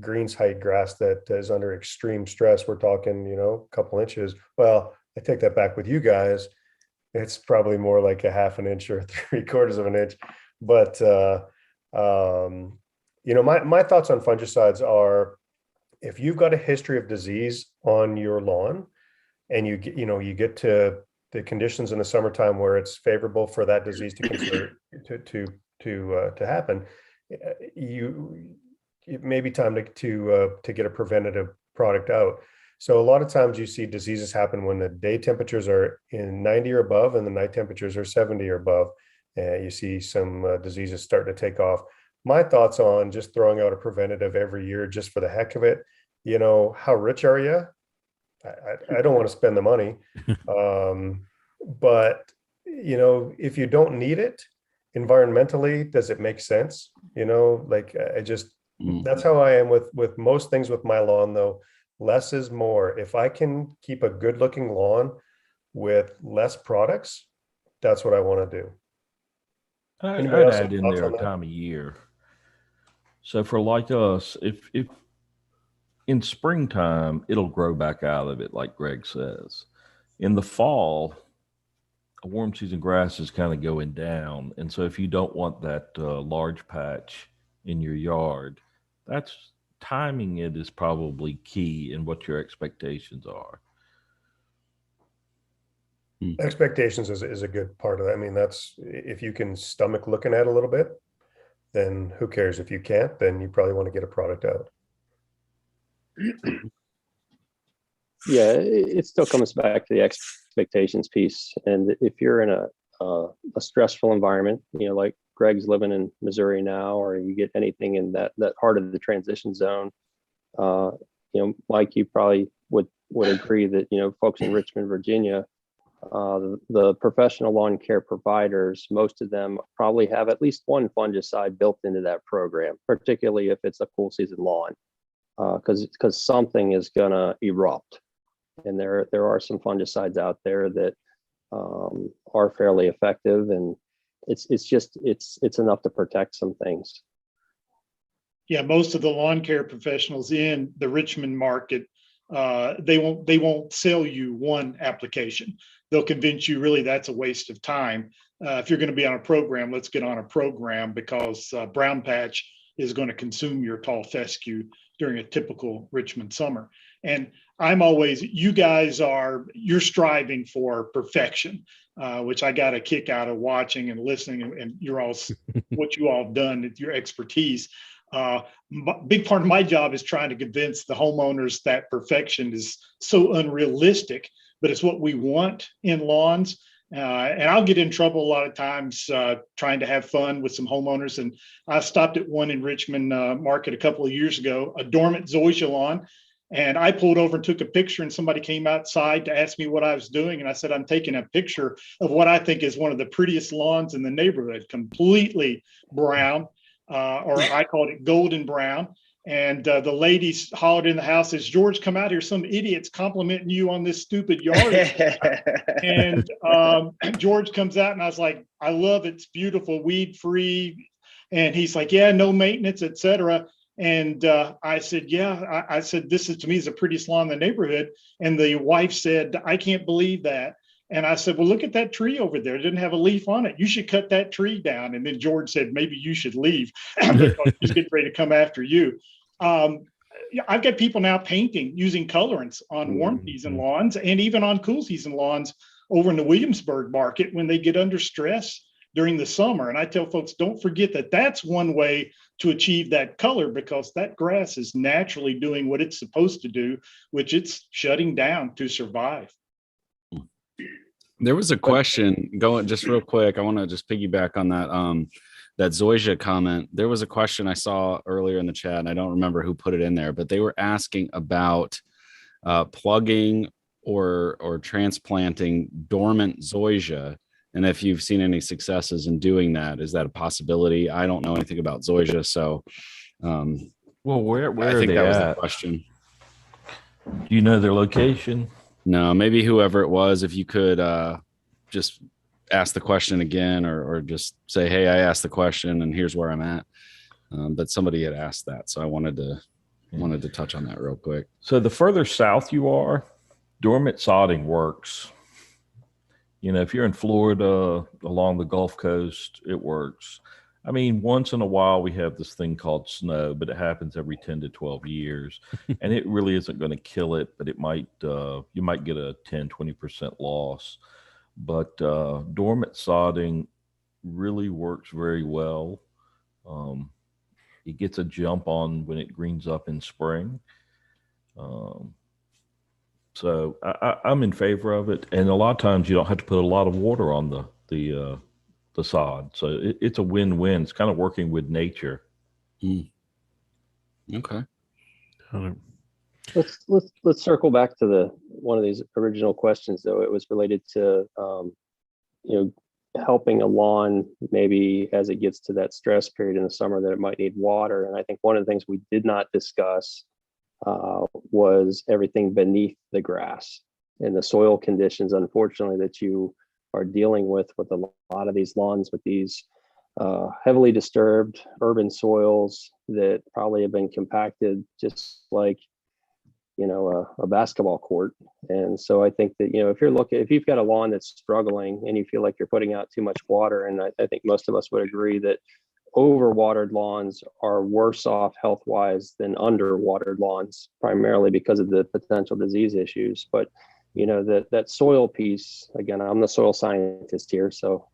greens height grass that is under extreme stress. We're talking, a couple inches. Well, I take that back with you guys. It's probably more like 1/2 an inch or 3/4 of an inch. But my thoughts on fungicides are, if you've got a history of disease on your lawn, and you get to the conditions in the summertime where it's favorable for that disease to happen, it may be time to get a preventative product out. So a lot of times you see diseases happen when the day temperatures are in 90 or above and the night temperatures are 70 or above. You see some diseases start to take off. My thoughts on just throwing out a preventative every year just for the heck of it, how rich are you? I don't want to spend the money. But, if you don't need it environmentally, does it make sense? That's how I am with most things with my lawn though. Less is more. If I can keep a good looking lawn with less products, that's what I want to do. I'd add in there a time of year. So for like us, if in springtime, it'll grow back out of it, like Gregg says. In the fall, a warm season grass is kind of going down. And so if you don't want that large patch in your yard, that's timing it is probably key in what your expectations are. Expectations is a good part of that. I mean, that's, if you can stomach looking at a little bit, then who cares? If you can't, then you probably want to get a product out. Yeah, it still comes back to the expectations piece. And if you're in a stressful environment, like Gregg's living in Missouri now, or you get anything in that heart of the transition zone, Mike, you probably would agree that, folks in Richmond, Virginia, the professional lawn care providers, most of them probably have at least one fungicide built into that program, particularly if it's a cool season lawn, because something is going to erupt. And there are some fungicides out there that are fairly effective, and it's enough to protect some things. Yeah, most of the lawn care professionals in the Richmond market, they won't sell you one application. They'll convince you really that's a waste of time. If you're going to be on a program, let's get on a program, because brown patch is going to consume your tall fescue during a typical Richmond summer. And I'm always, you're striving for perfection. which I got a kick out of watching and listening, and you're all what you all have done, your expertise. Big part of my job is trying to convince the homeowners that perfection is so unrealistic, but it's what we want in lawns. And I'll get in trouble a lot of times trying to have fun with some homeowners. And I stopped at one in Richmond Market a couple of years ago, a dormant zoysia lawn. And I pulled over and took a picture, and somebody came outside to ask me what I was doing. And I said, I'm taking a picture of what I think is one of the prettiest lawns in the neighborhood, completely brown, or I called it golden brown. And the ladies hollered in the house, says, George, come out here. Some idiot's complimenting you on this stupid yard. And George comes out, and I was like, I love it. It's beautiful, weed free. And he's like, yeah, no maintenance, etc. And I said, yeah, I said, this is, to me, is the prettiest lawn in the neighborhood. And the wife said, I can't believe that. And I said, well, look at that tree over there. It didn't have a leaf on it. You should cut that tree down. And then George said, maybe you should leave because he's getting ready to come after you. I've got people now painting using colorants on warm season lawns and even on cool season lawns over in the Williamsburg market when they get under stress during the summer. And I tell folks, don't forget that that's one way to achieve that color, because that grass is naturally doing what it's supposed to do, which it's shutting down to survive. There was a question going just real quick. I want to just piggyback on that that zoysia comment. There was a question I saw earlier in the chat, and I don't remember who put it in there, but they were asking about plugging or transplanting dormant zoysia, and if you've seen any successes in doing that. Is that a possibility? I don't know anything about zoysia, so well, where I are think they that was at? the question. Do you know their location? No, maybe whoever it was, if you could just ask the question again, or just say, hey, I asked the question and here's where I'm at. But somebody had asked that, so I wanted to touch on that real quick. So the further south you are, dormant sodding works. You know, if you're in Florida along the Gulf Coast, it works. I mean, once in a while we have this thing called snow, but it happens every 10 to 12 years. And it really isn't going to kill it, but it might, you might get a 10, 20% loss. But dormant sodding really works very well. It gets a jump on when it greens up in spring. So I'm in favor of it. And a lot of times you don't have to put a lot of water on the sod. So it's a win-win. It's kind of working with nature. Okay. Let's circle back to one of these original questions, though. It was related to helping a lawn maybe as it gets to that stress period in the summer that it might need water. And I think one of the things we did not discuss was everything beneath the grass and the soil conditions, unfortunately, that you are dealing with a lot of these lawns, with these heavily disturbed urban soils that probably have been compacted just like, a basketball court. And so I think that, if you've got a lawn that's struggling and you feel like you're putting out too much water, and I think most of us would agree that overwatered lawns are worse off health-wise than underwatered lawns, primarily because of the potential disease issues. But that soil piece, again, I'm the soil scientist here, so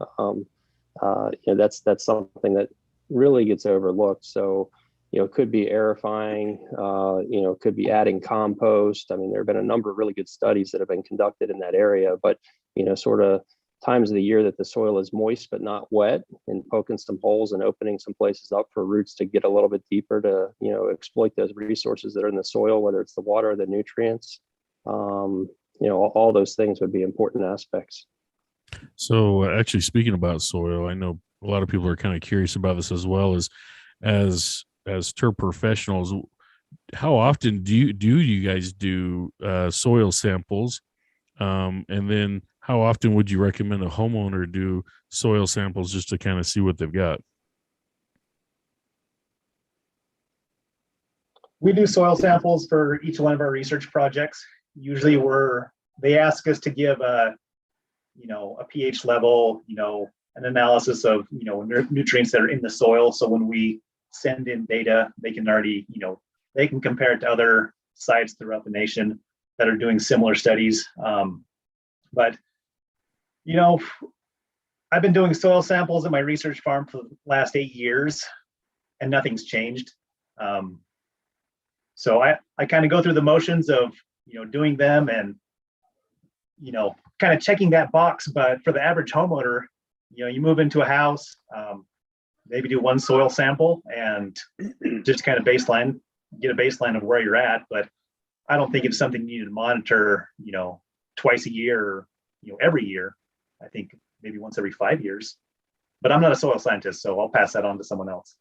that's something that really gets overlooked. So it could be aerifying, could be adding compost. I mean, there have been a number of really good studies that have been conducted in that area, but sort of times of the year that the soil is moist but not wet, and poking some holes and opening some places up for roots to get a little bit deeper to exploit those resources that are in the soil, whether it's the water or the nutrients. All those things would be important aspects. So actually, speaking about soil, I know a lot of people are kind of curious about this as well. As turf professionals, how often do you guys do soil samples? And then how often would you recommend a homeowner do soil samples just to kind of see what they've got? We do soil samples for each one of our research projects. Usually they ask us to give a pH level, an analysis of, nutrients that are in the soil. So when we send in data, they can already, they can compare it to other sites throughout the nation that are doing similar studies. But You know, I've been doing soil samples at my research farm for the last 8 years, and nothing's changed. So I kind of go through the motions of, doing them and, kind of checking that box. But for the average homeowner, you move into a house, maybe do one soil sample and just kind of get a baseline of where you're at. But I don't think it's something you need to monitor, twice a year, or, every year. I think maybe once every 5 years. But I'm not a soil scientist, so I'll pass that on to someone else.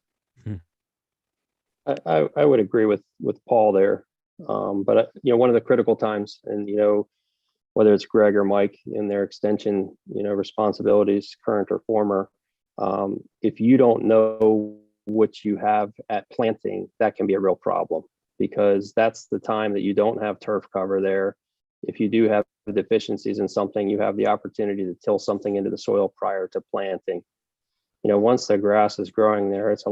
I would agree with Paul there. But one of the critical times, and whether it's Gregg or Mike in their extension, responsibilities, current or former, if you don't know what you have at planting, that can be a real problem, because that's the time that you don't have turf cover there. If you do have deficiencies in something, you have the opportunity to till something into the soil prior to planting. Once the grass is growing there, it's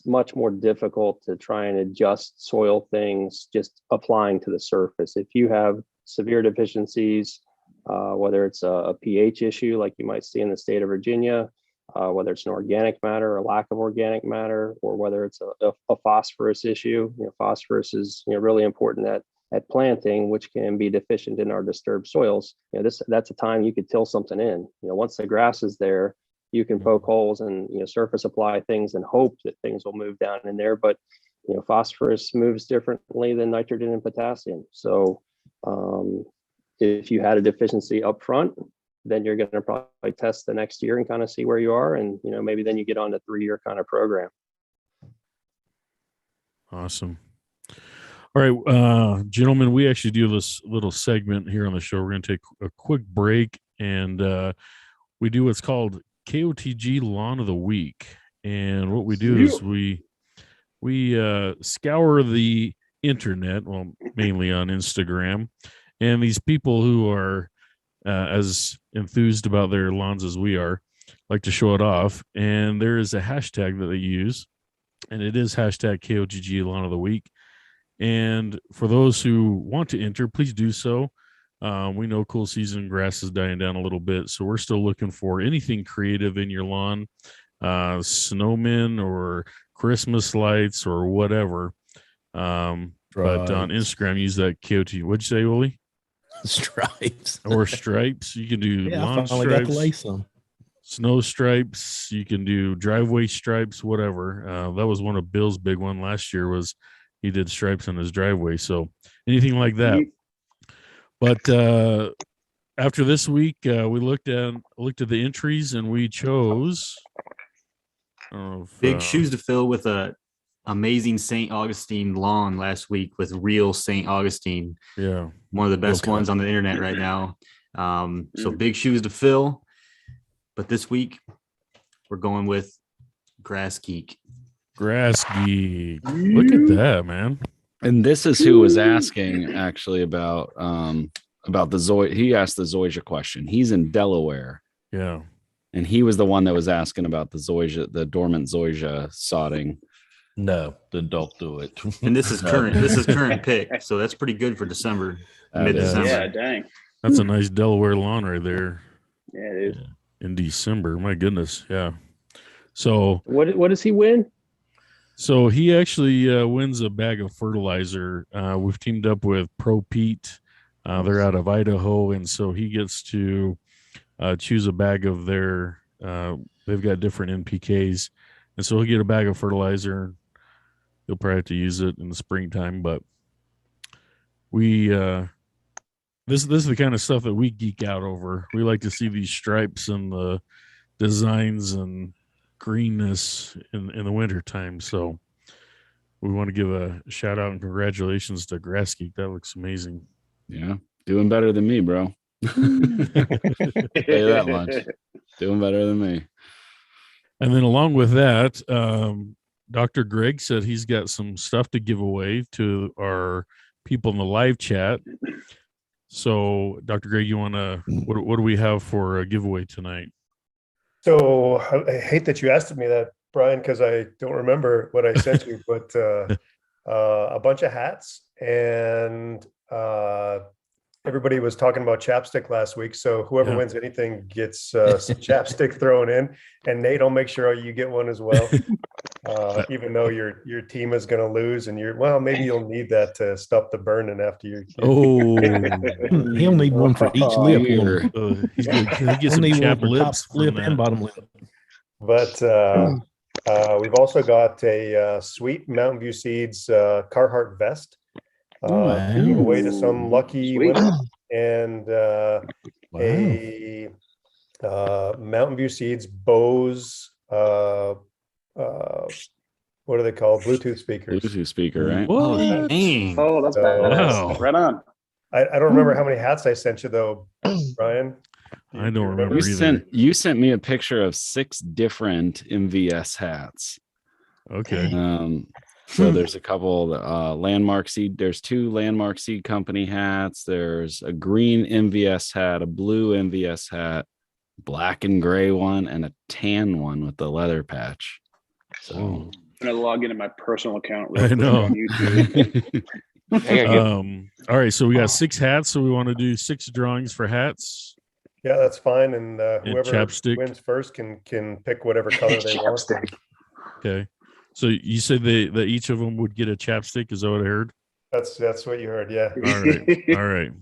much more difficult to try and adjust soil things just applying to the surface. If you have severe deficiencies, whether it's a pH issue like you might see in the state of Virginia, whether it's an organic matter, a lack of organic matter, or whether it's a phosphorus issue. Phosphorus is really important at planting, which can be deficient in our disturbed soils. That's a time you could till something in. Once the grass is there, you can poke holes and surface apply things and hope that things will move down in there. But phosphorus moves differently than nitrogen and potassium. So if you had a deficiency up front, then you're going to probably test the next year and kind of see where you are, and maybe then you get on a 3-year kind of program. Awesome. All right, gentlemen, we actually do this little segment here on the show. We're going to take a quick break, and we do what's called KOTG Lawn of the Week. And what we do is we scour the internet, well, mainly on Instagram, and these people who are as enthused about their lawns as we are like to show it off. And there is a hashtag that they use, and it is hashtag KOTG Lawn of the Week. And for those who want to enter, please do so. We know cool season grass is dying down a little bit, so we're still looking for anything creative in your lawn, snowmen or Christmas lights or whatever. But on Instagram, use that KOT. What'd you say, Olee? Stripes or stripes. You can do lawn I finally got to stripes, lay some. snow stripes. You can do driveway stripes, whatever. That was one of Bill's big one last year. Was he did stripes on his driveway? So anything like that. But after this week, we looked at the entries, and we chose big shoes to fill with a amazing St. Augustine lawn last week with real St. Augustine. Yeah, one of the best ones on the internet right now. So big shoes to fill. But this week, we're going with Grass Geek. Grass Geek. Look at that, man. And this is who was asking actually about the Zoysia. He asked the Zoysia question. He's in Delaware. Yeah. And he was the one that was asking about the Zoysia, the dormant Zoysia sodding. No, then don't do it. And this is current. This is current pick, so that's pretty good for December, mid-December. Yeah, dang. That's a nice Delaware lawn right there. Yeah, it is. In December, my goodness, yeah. So what does he win? So he actually wins a bag of fertilizer. We've teamed up with Pro Pete. They're out of Idaho, and so he gets to choose a bag of their. They've got different NPKs, and so he'll get a bag of fertilizer. He'll probably have to use it in the springtime, but we this is the kind of stuff that we geek out over. We like to see these stripes and the designs and greenness in the winter time. So we want to give a shout out and congratulations to Grass Geek. That looks amazing. Yeah, doing better than me, bro. Say that much. Doing better than me. And then along with that, Dr. Gregg said he's got some stuff to give away to our people in the live chat. So, Dr. Gregg, you want to, what do we have for a giveaway tonight? So I hate that you asked me that, Brian, because I don't remember what I sent you, but a bunch of hats and everybody was talking about chapstick last week. So whoever Yeah. wins anything gets some chapstick thrown in. And Nate, I'll make sure you get one as well. Even though your team is going to lose, and maybe you'll need that to stop the burning after you. Oh, He'll need one for each lip. Dear. he's gonna get He'll some need one chapped for top lips lip from and that. bottom lip. But we've also got a sweet Mountain View Seeds Carhartt vest. To give away to some lucky Sweet. winner, and a Mountain View Seeds Bose. What are they called? Bluetooth speakers. Bluetooth speaker, right? What? Dang. Oh, that's badass. Wow. Right on. I don't remember how many hats I sent you though, Brian. I don't remember You either. sent me a picture of 6 different MVS hats. Okay. So there's a couple Landmark Seed. There's 2 Landmark Seed Company hats. There's a green MVS hat, a blue MVS hat, black and gray one, and a tan one with the leather patch. So Whoa. I'm gonna log into my personal account real I quick know. on YouTube. All right, so we got 6 hats, so we want to do 6 drawings for hats. Yeah, that's fine. And whoever chapstick. wins first can pick whatever color they want. Chapstick. Okay. So you said that each of them would get a chapstick. Is that what I heard? That's what you heard. Yeah. All right. All right.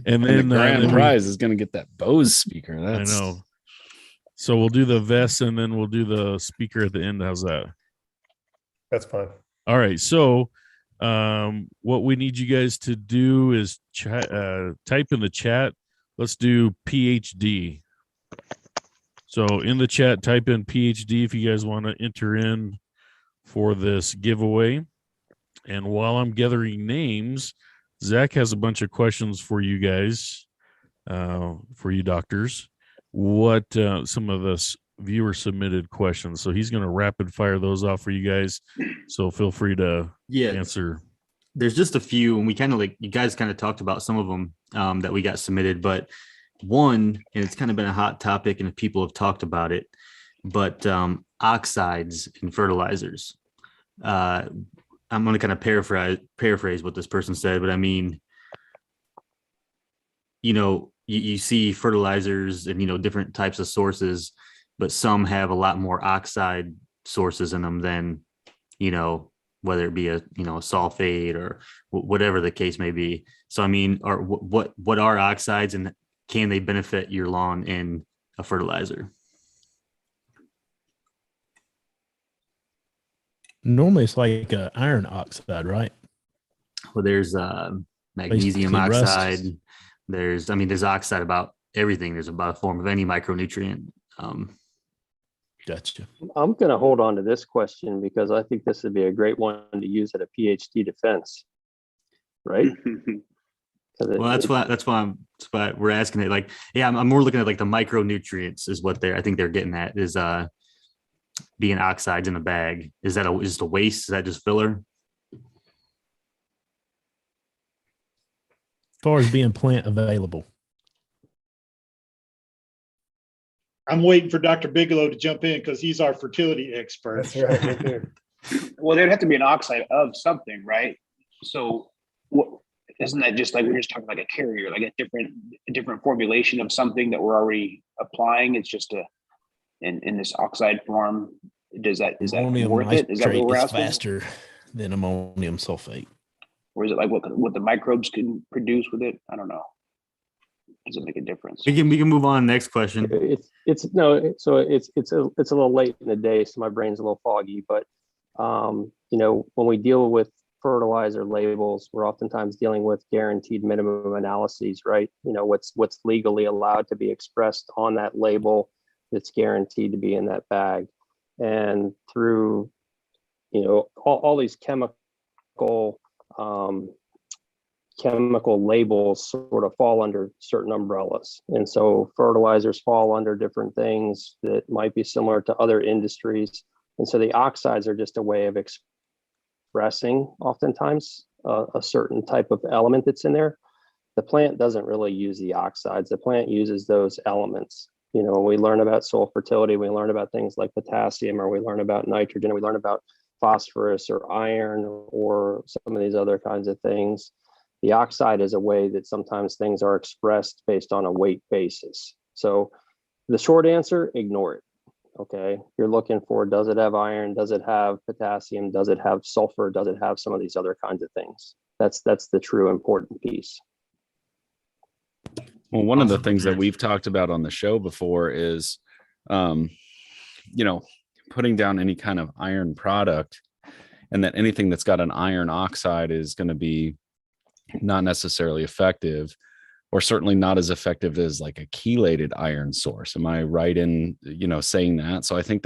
And and then the grand then prize is going to get that Bose speaker. I That's, know. So we'll do the vest and then we'll do the speaker at the end. How's that? That's fine. All right. So what we need you guys to do is type in the chat. Let's do PhD. So in the chat, type in PhD if you guys want to enter in for this giveaway. And while I'm gathering names, Zach has a bunch of questions for you guys, for you doctors. What some of the viewer submitted questions. So he's going to rapid fire those off for you guys. So feel free to answer. There's just a few, and we kind of you guys kind of talked about some of them that we got submitted, but one, and it's kind of been a hot topic and people have talked about it, but oxides in fertilizers. I'm going to kind of paraphrase what this person said, but I mean, you see fertilizers and, different types of sources, but some have a lot more oxide sources in them than, whether it be a sulfate or whatever the case may be. So, I mean, what are oxides and can they benefit your lawn in a fertilizer? Normally it's like iron oxide, right? Well, there's magnesium Basically rust. oxide. There's oxide about everything. There's about a form of any micronutrient. Gotcha. I'm going to hold on to this question because I think this would be a great one to use at a PhD defense, right? Well, that's why we're asking it. I'm more looking at the micronutrients is what I think they're getting at is being oxides in a bag. Is that just a waste? Is that just filler? As far as being plant available. I'm waiting for Dr. Bigelow to jump in because he's our fertility expert. That's right. Me too. Well, there'd have to be an oxide of something, right? So isn't that just like we're just talking like a carrier, like a different formulation of something that we're already applying? It's just in this oxide form. Is that Ammonium worth it? Is that nitrate what we're is asking? faster than ammonium sulfate. Or is it like what the microbes can produce with it? I don't know. Does it make a difference? We can move on. Next question. It's a little late in the day, so my brain's a little foggy. But when we deal with fertilizer labels, we're oftentimes dealing with guaranteed minimum analyses, right? What's legally allowed to be expressed on that label that's guaranteed to be in that bag, and through all these chemical labels sort of fall under certain umbrellas. And so fertilizers fall under different things that might be similar to other industries. And so the oxides are just a way of expressing oftentimes a certain type of element that's in there. The plant doesn't really use the oxides. The plant uses those elements. When we learn about soil fertility, we learn about things like potassium, or we learn about nitrogen, or we learn about phosphorus or iron or some of these other kinds of things. The oxide is a way that sometimes things are expressed based on a weight basis. So the short answer, ignore it. Okay. You're looking for, does it have iron? Does it have potassium? Does it have sulfur? Does it have some of these other kinds of things? That's the true important piece. Well, one of the things that we've talked about on the show before is, putting down any kind of iron product, and that anything that's got an iron oxide is going to be not necessarily effective, or certainly not as effective as like a chelated iron source. Am I right in, saying that? So I think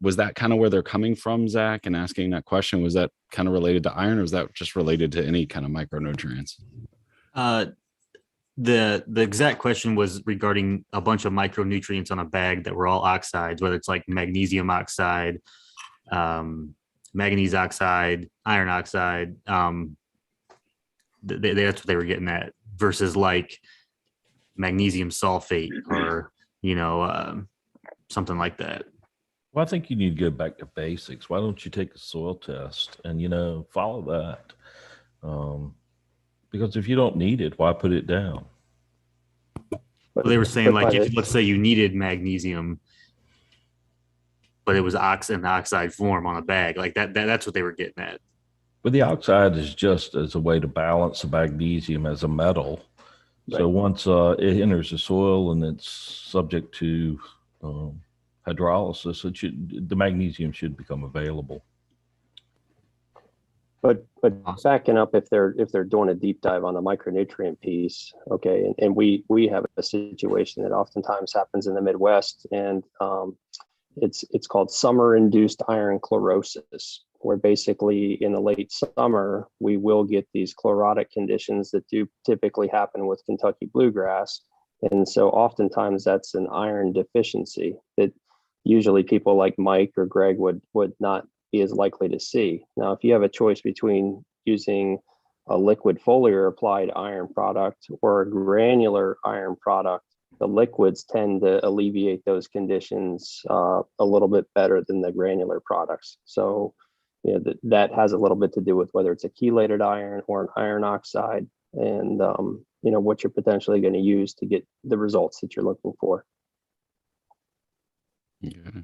was that kind of where they're coming from, Zach, and asking that question? Was that kind of related to iron, or was that just related to any kind of micronutrients? The exact question was regarding a bunch of micronutrients on a bag that were all oxides, whether it's like magnesium oxide, manganese oxide, iron oxide. That's what they were getting at, versus like magnesium sulfate or something like that. Well, I think you need to go back to basics. Why don't you take a soil test and follow that? Because if you don't need it, why put it down? Well, they were saying like, if let's say you needed magnesium, but it was in the oxide form on a bag, like that's what they were getting at. But the oxide is just as a way to balance the magnesium as a metal. Right. So once it enters the soil and it's subject to hydrolysis, the magnesium should become available. But backing up, if they're doing a deep dive on the micronutrient piece, okay, and we have a situation that oftentimes happens in the Midwest, and it's called summer-induced iron chlorosis, where basically in the late summer we will get these chlorotic conditions that do typically happen with Kentucky bluegrass, and so oftentimes that's an iron deficiency that usually people like Mike or Greg would not be as likely to see. Now, if you have a choice between using a liquid foliar applied iron product or a granular iron product, the liquids tend to alleviate those conditions a little bit better than the granular products. So, that has a little bit to do with whether it's a chelated iron or an iron oxide, and what you're potentially going to use to get the results that you're looking for. Yeah.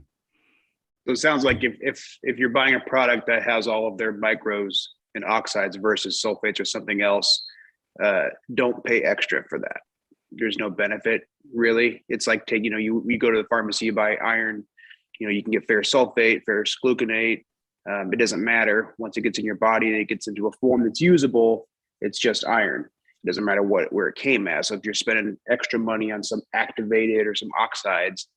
So it sounds like if you're buying a product that has all of their micros and oxides versus sulfates or something else, don't pay extra for that. There's no benefit really. It's like you go to the pharmacy, you buy iron, you can get ferrous sulfate, ferrous gluconate. It doesn't matter. Once it gets in your body and it gets into a form that's usable, it's just iron. It doesn't matter where it came as. So if you're spending extra money on some activated or some oxides,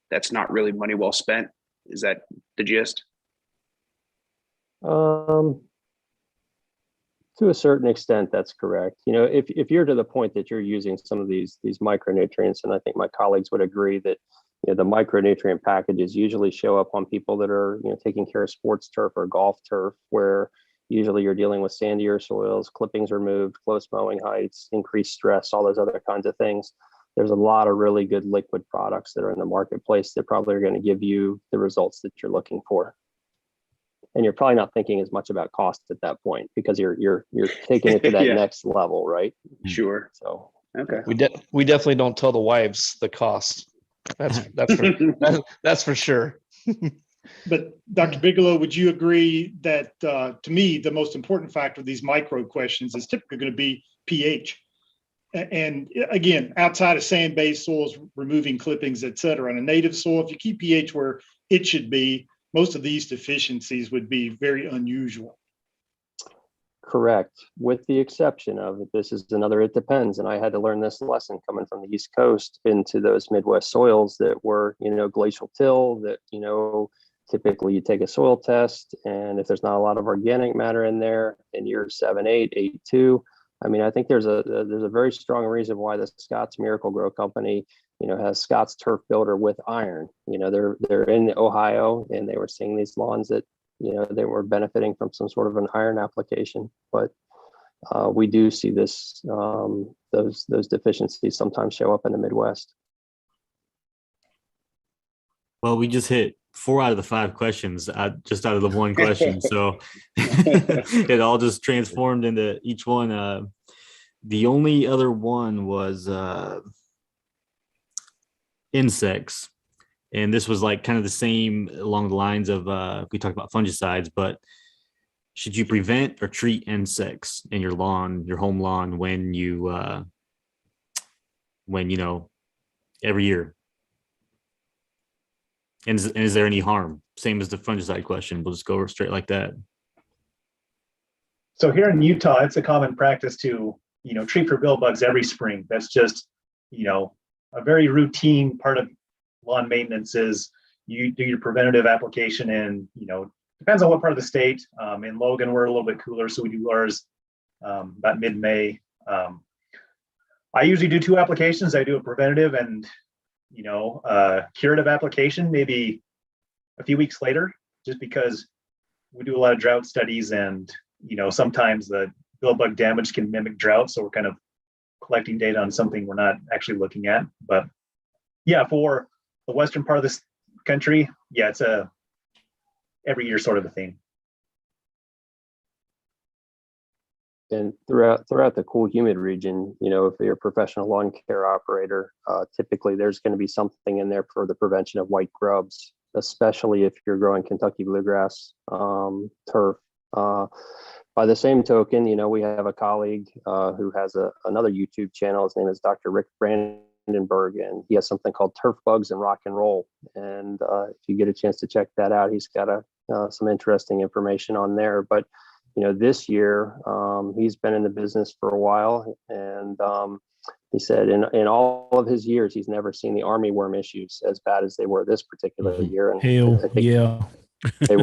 that's not really money well spent. Is that the gist? To a certain extent, that's correct. If you're to the point that you're using some of these micronutrients, and I think my colleagues would agree that the micronutrient packages usually show up on people that are taking care of sports turf or golf turf, where usually you're dealing with sandier soils, clippings removed, close mowing heights, increased stress, all those other kinds of things. There's a lot of really good liquid products that are in the marketplace that probably are going to give you the results that you're looking for. And you're probably not thinking as much about cost at that point, because you're taking it to that next level, right? Sure. So okay. We definitely don't tell the wives the cost. That's for sure. But Dr. Bigelow, would you agree that to me the most important factor of these micro questions is typically going to be pH? And again, outside of sand-based soils, removing clippings, et cetera, on a native soil, if you keep pH where it should be, most of these deficiencies would be very unusual. Correct, with the exception of, this is another it depends, and I had to learn this lesson coming from the East Coast into those Midwest soils that were, glacial till, that, typically you take a soil test, and if there's not a lot of organic matter in there in year 7, 8, 8, 2, I think there's a very strong reason why the Scott's Miracle-Gro company, has Scott's Turf Builder with iron. They're in Ohio, and they were seeing these lawns that, they were benefiting from some sort of an iron application. But we do see this, those deficiencies sometimes show up in the Midwest. Well, we just hit 4 out of the 5 questions just out of the one question. So it all just transformed into each one. The only other one was insects. And this was like kind of the same along the lines of we talked about fungicides, but should you prevent or treat insects in your lawn, your home lawn, when every year? And is there any harm? Same as the fungicide question. We'll just go straight like that. So here in Utah, it's a common practice to, treat for bill bugs every spring. That's just, a very routine part of lawn maintenance is you do your preventative application and, depends on what part of the state. In Logan, we're a little bit cooler, so we do ours about mid-May. I usually do 2 applications. I do a preventative and, curative application maybe a few weeks later, just because we do a lot of drought studies and, sometimes the bill bug damage can mimic drought. So we're kind of collecting data on something we're not actually looking at. But yeah, for the western part of this country, yeah, it's a every year sort of a thing. And throughout the cool, humid region, if you're a professional lawn care operator, typically there's going to be something in there for the prevention of white grubs, especially if you're growing Kentucky bluegrass, turf. By the same token, we have a colleague who has another YouTube channel. His name is Dr. Rick Brandenburg, and he has something called Turf Bugs and Rock and Roll. And if you get a chance to check that out, he's got some interesting information on there. But this year, he's been in the business for a while, and he said in all of his years, he's never seen the armyworm issues as bad as they were this particular year. And Hell, yeah, they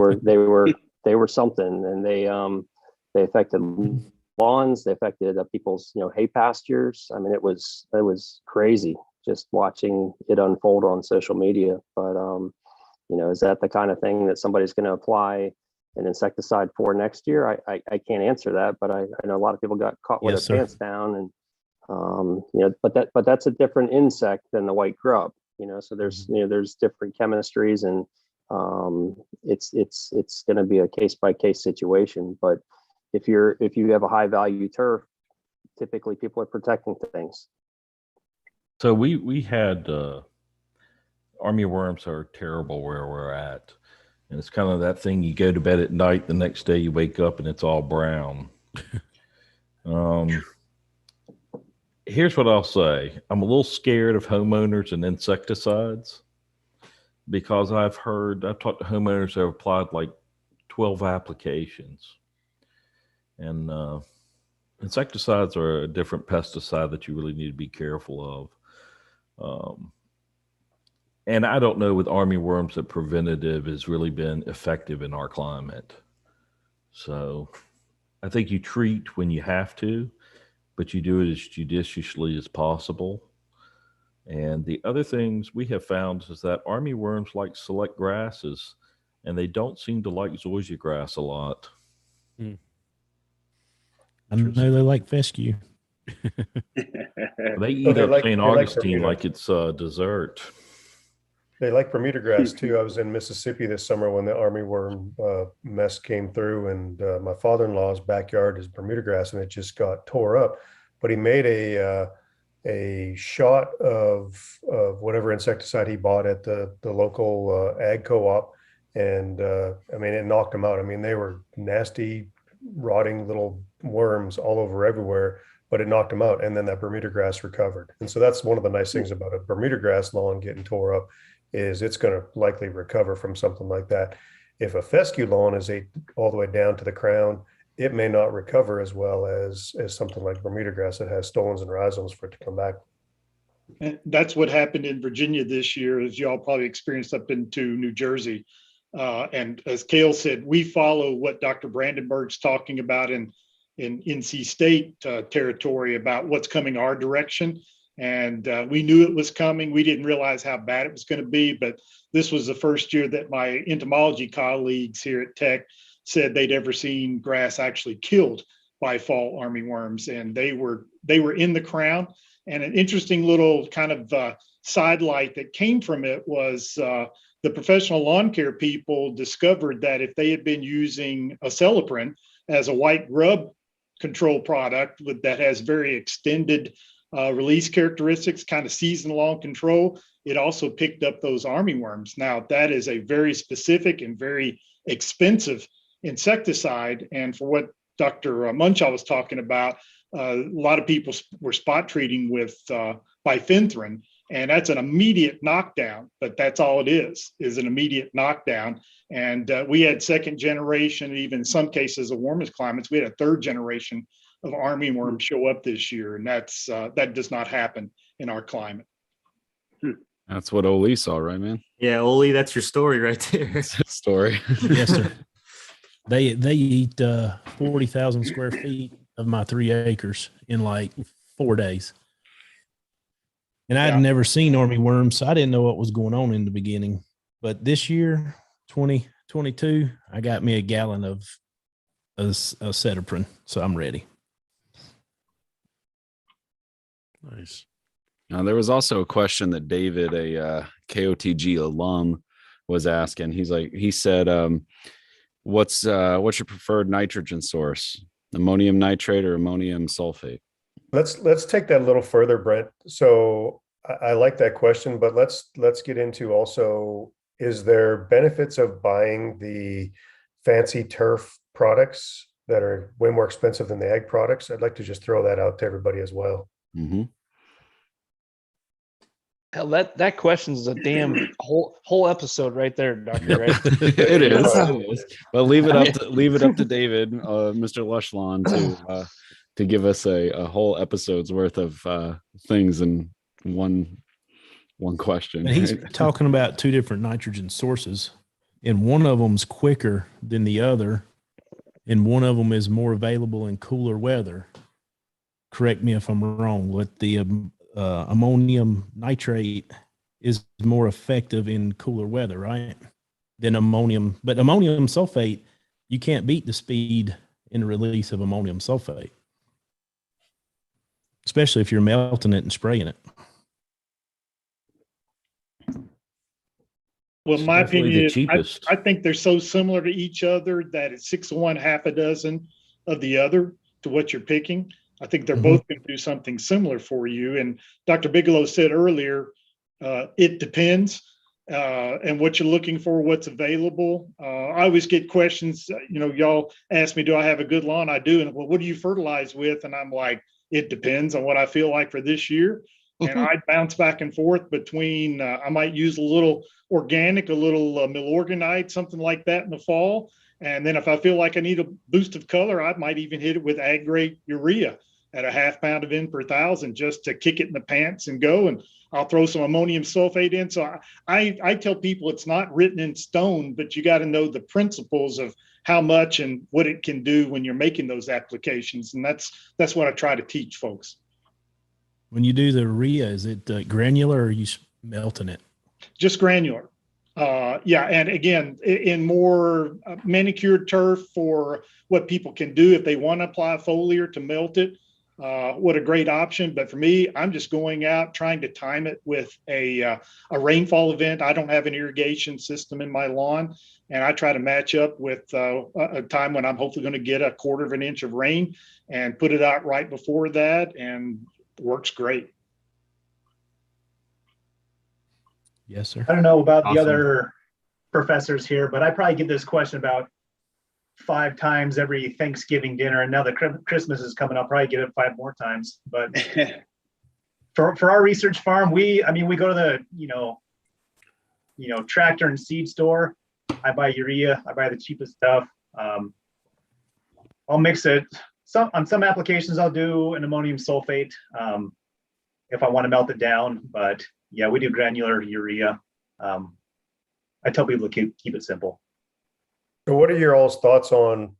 were something, and they affected lawns, they affected people's hay pastures. I mean, it was crazy just watching it unfold on social media. But is that the kind of thing that somebody's going to apply an insecticide for next year? I can't answer that, but I know a lot of people got caught with their pants down, and but that's a different insect than the white grub. So there's there's different chemistries, and it's going to be a case by case situation. But if you have a high value turf, typically people are protecting things. So we had armyworms are terrible where we're at. And it's kind of that thing, you go to bed at night, the next day you wake up and it's all brown. Here's what I'll say. I'm a little scared of homeowners and insecticides because I've talked to homeowners that have applied like 12 applications. And insecticides are a different pesticide that you really need to be careful of. And I don't know with armyworms that preventative has really been effective in our climate. So I think you treat when you have to, but you do it as judiciously as possible. And the other things we have found is that armyworms like select grasses, and they don't seem to like zoysia grass a lot. I know they like fescue. They eat up St. Augustine like it's dessert. They like Bermuda grass too. I was in Mississippi this summer when the armyworm mess came through, and my father-in-law's backyard is Bermuda grass, and it just got tore up. But he made a shot of whatever insecticide he bought at the local ag co-op, and I mean, it knocked them out. I mean, they were nasty, rotting little worms all over everywhere, but it knocked them out, and then that Bermuda grass recovered. And so that's one of the nice things about a Bermuda grass lawn getting tore up, is it's going to likely recover from something like that. If a fescue lawn is all the way down to the crown, it may not recover as well as something like Bermuda grass that has stolons and rhizomes for it to come back. And that's what happened in Virginia this year, as y'all probably experienced up into New Jersey. And as Cale said, we follow what Dr. Brandenburg's talking about in NC State territory about what's coming our direction. And we knew it was coming. We didn't realize how bad it was going to be, but this was the first year that my entomology colleagues here at Tech said they'd ever seen grass actually killed by fall armyworms, and they were in the crown. And an interesting little kind of sidelight that came from it was the professional lawn care people discovered that if they had been using acelepryn as a white grub control product that has very extended release characteristics, kind of season-long control. It also picked up those armyworms. Now, that is a very specific and very expensive insecticide. And for what Dr. Munshaw was talking about, a lot of people were spot treating with bifenthrin, and that's an immediate knockdown, but that's all it is an immediate knockdown. And we had second generation, even in some cases of warmest climates, we had a third generation of armyworm show up this year, and that does not happen in our climate. That's what Olee saw, right, man? Yeah, Olee, that's your story right there. Story. Yes, sir. They eat 40,000 square feet of my 3 acres in like 4 days. And I had never seen armyworms, so I didn't know what was going on in the beginning. But this year, 2022, I got me a gallon of acetoprin, so I'm ready. Nice. Now, there was also a question that David, a KOTG alum, was asking. He said, what's your preferred nitrogen source? Ammonium nitrate or ammonium sulfate? Let's take that a little further, Brent. So I like that question, but let's get into also, is there benefits of buying the fancy turf products that are way more expensive than the ag products? I'd like to just throw that out to everybody as well. Mm-hmm. Hell, that question is a damn whole episode right there, Doctor. Right? It is. But leave it up to David, Mr. Lushlawn, to give us a whole episode's worth of things in one question. And he's talking about 2 different nitrogen sources, and one of them's quicker than the other, and one of them is more available in cooler weather. Correct me if I'm wrong, but the ammonium nitrate is more effective in cooler weather, right? Than ammonium. But ammonium sulfate, you can't beat the speed in the release of ammonium sulfate, especially if you're melting it and spraying it. Well, in my opinion, cheapest. I think they're so similar to each other that it's 6 of one, half a dozen of the other to what you're picking. I think they're both going to do something similar for you. And Dr. Bigelow said earlier, it depends and what you're looking for, what's available. I always get questions, y'all ask me, do I have a good lawn? I do. And well, what do you fertilize with? And I'm like, it depends on what I feel like for this year. And I bounce back and forth between, I might use a little organic, a little milorganite, something like that in the fall. And then if I feel like I need a boost of color, I might even hit it with ag grade urea at a 0.5 pound of N per 1,000 just to kick it in the pants and go. And I'll throw some ammonium sulfate in. So I tell people it's not written in stone, but you got to know the principles of how much and what it can do when you're making those applications. And that's what I try to teach folks. When you do the urea, is it granular or are you melting it? Just granular. And again, in more manicured turf for what people can do if they want to apply foliar to melt it. What a great option. But for me, I'm just going out trying to time it with a rainfall event. I don't have an irrigation system in my lawn, and I try to match up with a time when I'm hopefully going to get a 1/4 inch of rain and put it out right before that, and it works great. Yes, sir. I don't know about the other professors here, but I probably get this question about 5 times every Thanksgiving dinner, and now that Christmas is coming up, probably get it 5 more times. But for our research farm, we go to the tractor and seed store. I buy urea. I buy the cheapest stuff. I'll mix it. On some applications, I'll do an ammonium sulfate if I want to melt it down. But yeah, we do granular urea. I tell people to keep it simple. So what are your all's thoughts on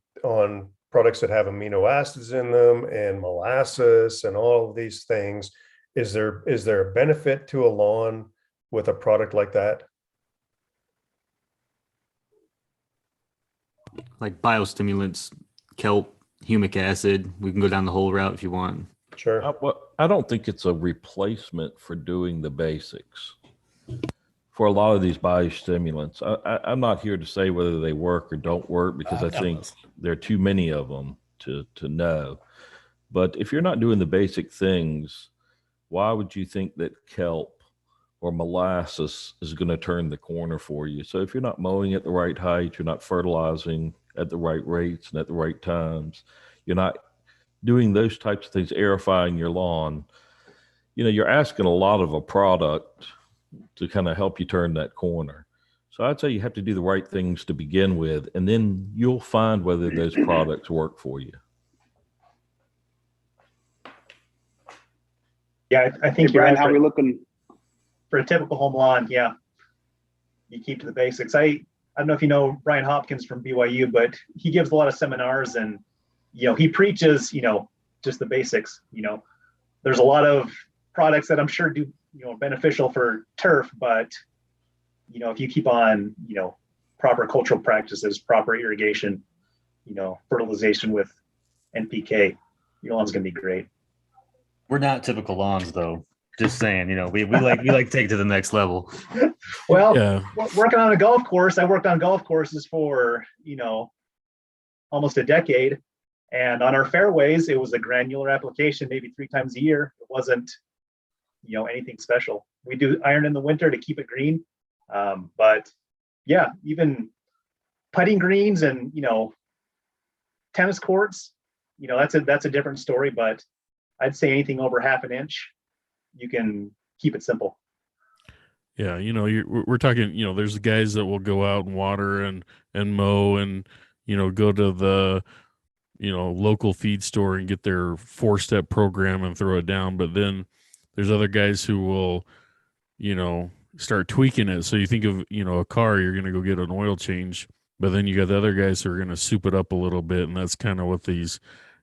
products that have amino acids in them and molasses and all of these things? Is there a benefit to a lawn with a product like that? Like biostimulants, kelp, humic acid. We can go down the whole route if you want. Sure. I don't think it's a replacement for doing the basics. For a lot of these biostimulants, I'm not here to say whether they work or don't work, because I think there are too many of them. to know. But if you're not doing the basic things, why would you think that kelp or molasses is going to turn the corner for you? So if you're not mowing at the right height, you're not fertilizing at the right rates and at the right times, you're not doing those types of things, aerifying your lawn, you're asking a lot of a product to kind of help you turn that corner. So I'd say you have to do the right things to begin with, and then you'll find whether those products work for you. Yeah, I think Hey, you're Brian, right. how are we looking? For a typical home lawn, yeah, you keep to the basics. I don't know if you know Brian Hopkins from BYU, but he gives a lot of seminars, and he preaches just the basics. There's a lot of products that I'm sure do beneficial for turf, but if you keep on proper cultural practices, proper irrigation, fertilization with NPK, your lawn's gonna be great. We're not typical lawns, though. Just saying, we like to take it to the next level. Well, Yeah. Working on a golf course, I worked on golf courses for almost a decade, and on our fairways, it was a granular application, maybe 3 times a year. It wasn't anything special. We do iron in the winter to keep it green, but yeah, even putting greens and tennis courts, that's a different story. But I'd say anything over half an inch, you can keep it simple. Yeah, we're talking, there's guys that will go out and water and mow and, go to the, local feed store and get their 4-step program and throw it down. But then there's other guys who will, start tweaking it. So you think of, a car, you're going to go get an oil change, but then you got the other guys who are going to soup it up a little bit. And that's kind of what these,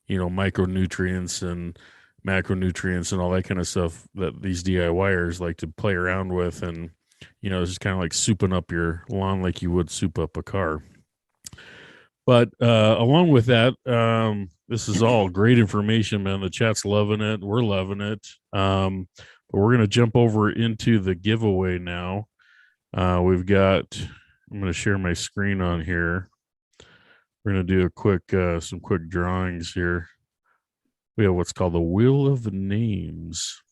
micronutrients and macronutrients and all that kind of stuff that these DIYers like to play around with. And, it's just kind of like souping up your lawn like you would soup up a car. But along with that, this is all great information, man. The chat's loving it. We're loving it. But we're going to jump over into the giveaway now. I'm going to share my screen on here. We're going to do some quick drawings here. We have what's called the Wheel of Names.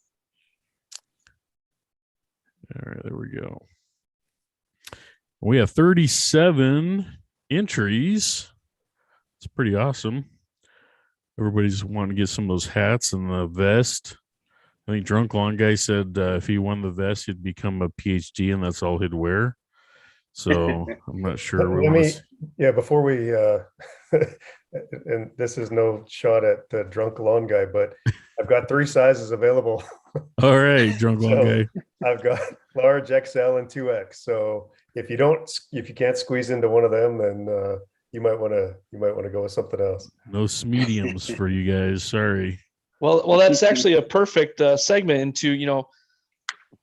All right, there we go. We have 37 entries. It's pretty awesome. Everybody's wanting to get some of those hats and the vest. I think Drunk Lawn Guy said if he won the vest, he'd become a PhD, and that's all he'd wear. So I'm not sure. Before we, and this is no shot at the Drunk Lawn Guy, but I've got 3 sizes available. All right, Drunk Lawn Guy. I've got large, XL, and 2X. So if you can't squeeze into one of them, then you might want to go with something else. No mediums for you guys. Sorry. Well, that's actually a perfect segment into,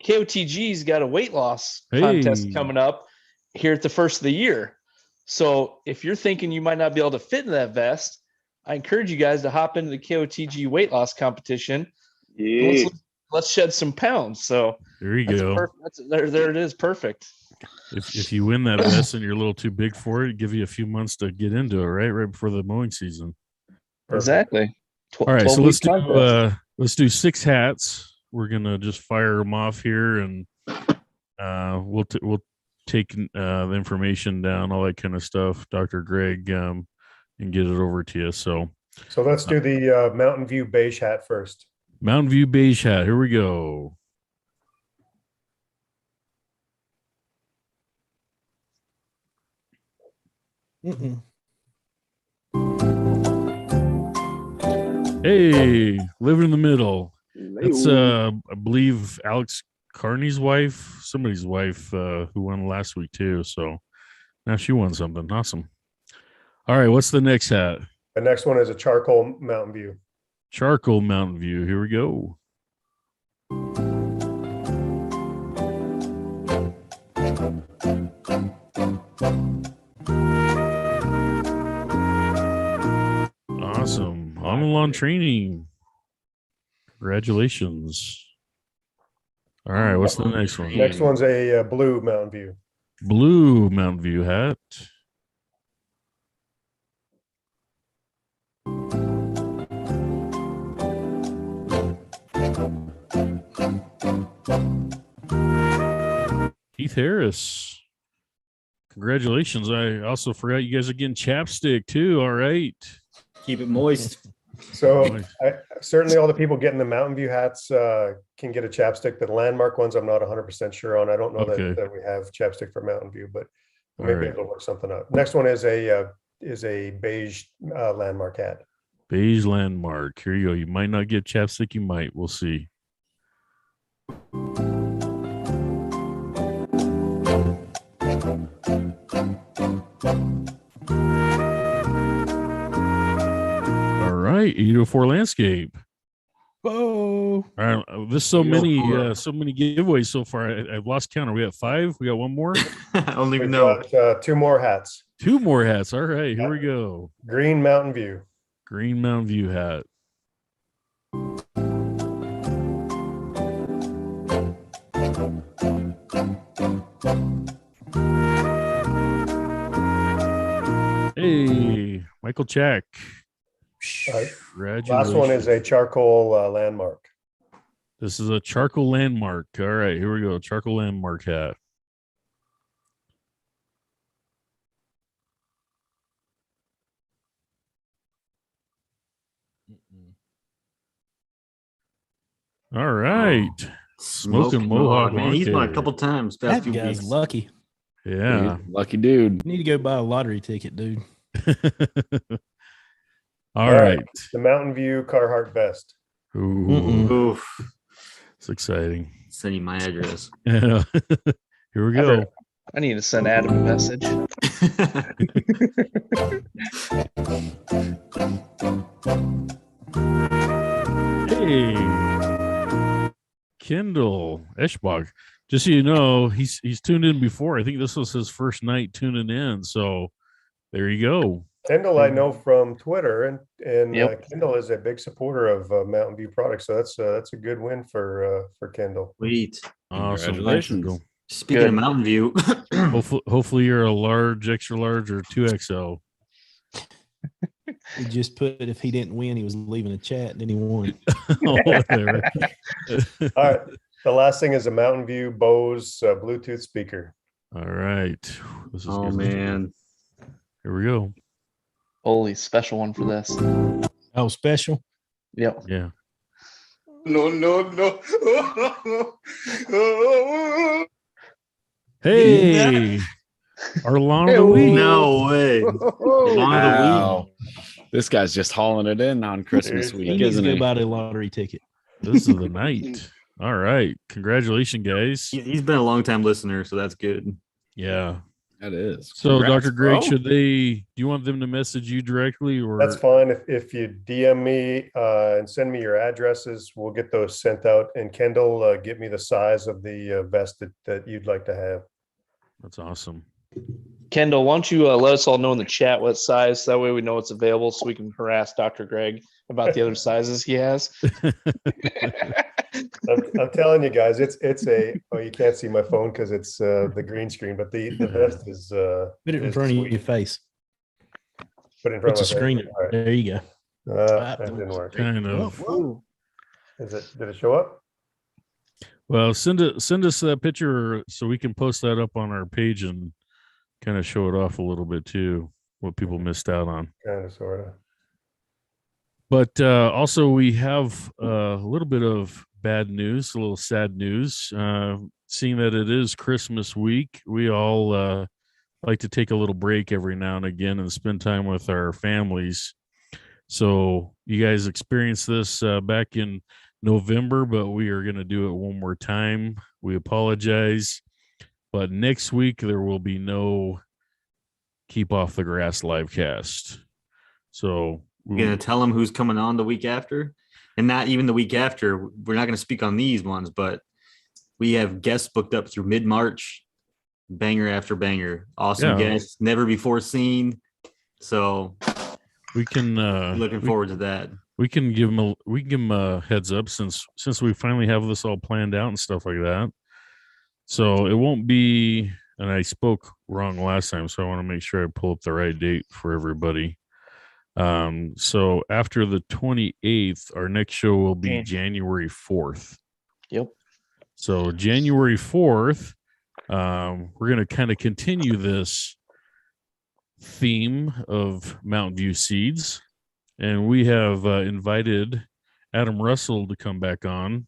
KOTG's got a weight loss contest coming up here at the first of the year. So if you're thinking you might not be able to fit in that vest, I encourage you guys to hop into the KOTG weight loss competition. Yeah. Let's shed some pounds. So there you go. There it is. Perfect. If you win that vest and you're a little too big for it, give you a few months to get into it, right before the mowing season. Perfect. Exactly. All right, so let's do 6 hats. We're gonna just fire them off here, and we'll take the information down, all that kind of stuff, Dr. Gregg, and get it over to you. So let's do the Mountain View beige hat first. Mountain View beige hat. Here we go. Hey, living in the middle. That's I believe Alex Carney's wife, somebody's wife who won last week too. So now she won something. Awesome. All right, what's the next hat? The next one is a charcoal Mountain View. Charcoal Mountain View. Here we go. Awesome. On the lawn training. Congratulations. All right, what's the next one? Next one's a blue Mountain View. Blue Mountain View hat. Keith Harris. Congratulations. I also forgot you guys are getting chapstick too. All right. Keep it moist. So certainly all the people getting the Mountain View hats can get a chapstick. The landmark ones, I'm not 100% sure on. I don't know Okay. that we have chapstick for Mountain View, but All maybe right. it'll work something out. Next one is a beige landmark hat. Beige landmark. Here you go. You might not get chapstick. You might. We'll see. All right, 804 landscape. Whoa. All right, there's so many giveaways so far. I've lost count. Are we at 5? We got one more. I don't even We've know. got 2 more hats. 2 more hats. All right, here we go. Green Mountain View. Green Mountain View hat. Hey, Michael Check. Last one is a charcoal landmark. This is a charcoal landmark. All right, here we go. Charcoal landmark hat. All right. Smoking Mohawk. Man, he's won a Monkey. couple times. That Past few guy's weeks. lucky. Yeah. Lucky dude. You need to go buy a lottery ticket, dude. All right. The Mountain View Carhartt vest. Ooh, Oof. it's exciting. Send you my address. Yeah. Here we go. I need to send Adam a message. Hey, Kendall Eschbach. Just so you know, he's tuned in before. I think this was his first night tuning in. So there you go. Kendall, I know from Twitter, and Yep. Kendall is a big supporter of Mountain View products. So that's a good win for Kendall. Sweet. Awesome. Congratulations. Kendall. Speaking Good. of Mountain View, Hopefully you're a large, extra large, or 2XL. He just put if he didn't win, he was leaving a chat, and then he won. Whatever. All right. The last thing is a Mountain View Bose Bluetooth speaker. All right. This is oh good. man, Here we go. Holy special one for this. Oh, special. Yep. Yeah. No. Hey, our lawn of the week. no way. Lawn of the Wow. This guy's just hauling it in on Christmas He He week, needs to isn't go he? buy a lottery ticket. This is the night. All right. Congratulations, guys. He's been a long time listener, so that's good. Yeah. That is. So, Congrats, Dr. Greg, bro. do you want them to message you directly or? That's fine. If you DM me and send me your addresses, we'll get those sent out. And Kendall, get me the size of the vest that you'd like to have. That's awesome. Kendall, why don't you let us all know in the chat what size? That way we know it's available so we can harass Dr. Greg about the other sizes he has. I'm telling you guys, it's you can't see my phone because it's the green screen, but the vest is Put it in is front of sweet. your face. Put it in front It's a of my face. screen. All right. There you go. That didn't work. Kind of. Did it show up? Well, send us that picture so we can post that up on our page and kind of show it off a little bit too, what people missed out on. Kind of, sort of. But also, we have a little bit of bad news, a little sad news. Seeing that it is Christmas week, we all like to take a little break every now and again and spend time with our families. So you guys experienced this back in November, but we are going to do it one more time. We apologize. But next week, there will be no Keep Off the Grass livecast. So You're gonna tell them who's coming on the week after, and not even the week after. We're not gonna speak on these ones, but we have guests booked up through mid-March, banger after banger, awesome guests, never before seen. So we can looking forward to that. We can give them a heads up since we finally have this all planned out and stuff like that. So it won't be, and I spoke wrong last time, so I want to make sure I pull up the right date for everybody. So after the 28th, our next show will be January 4th. Yep. So January 4th, we're going to kind of continue this theme of Mountain View seeds, and we have invited Adam Russell to come back on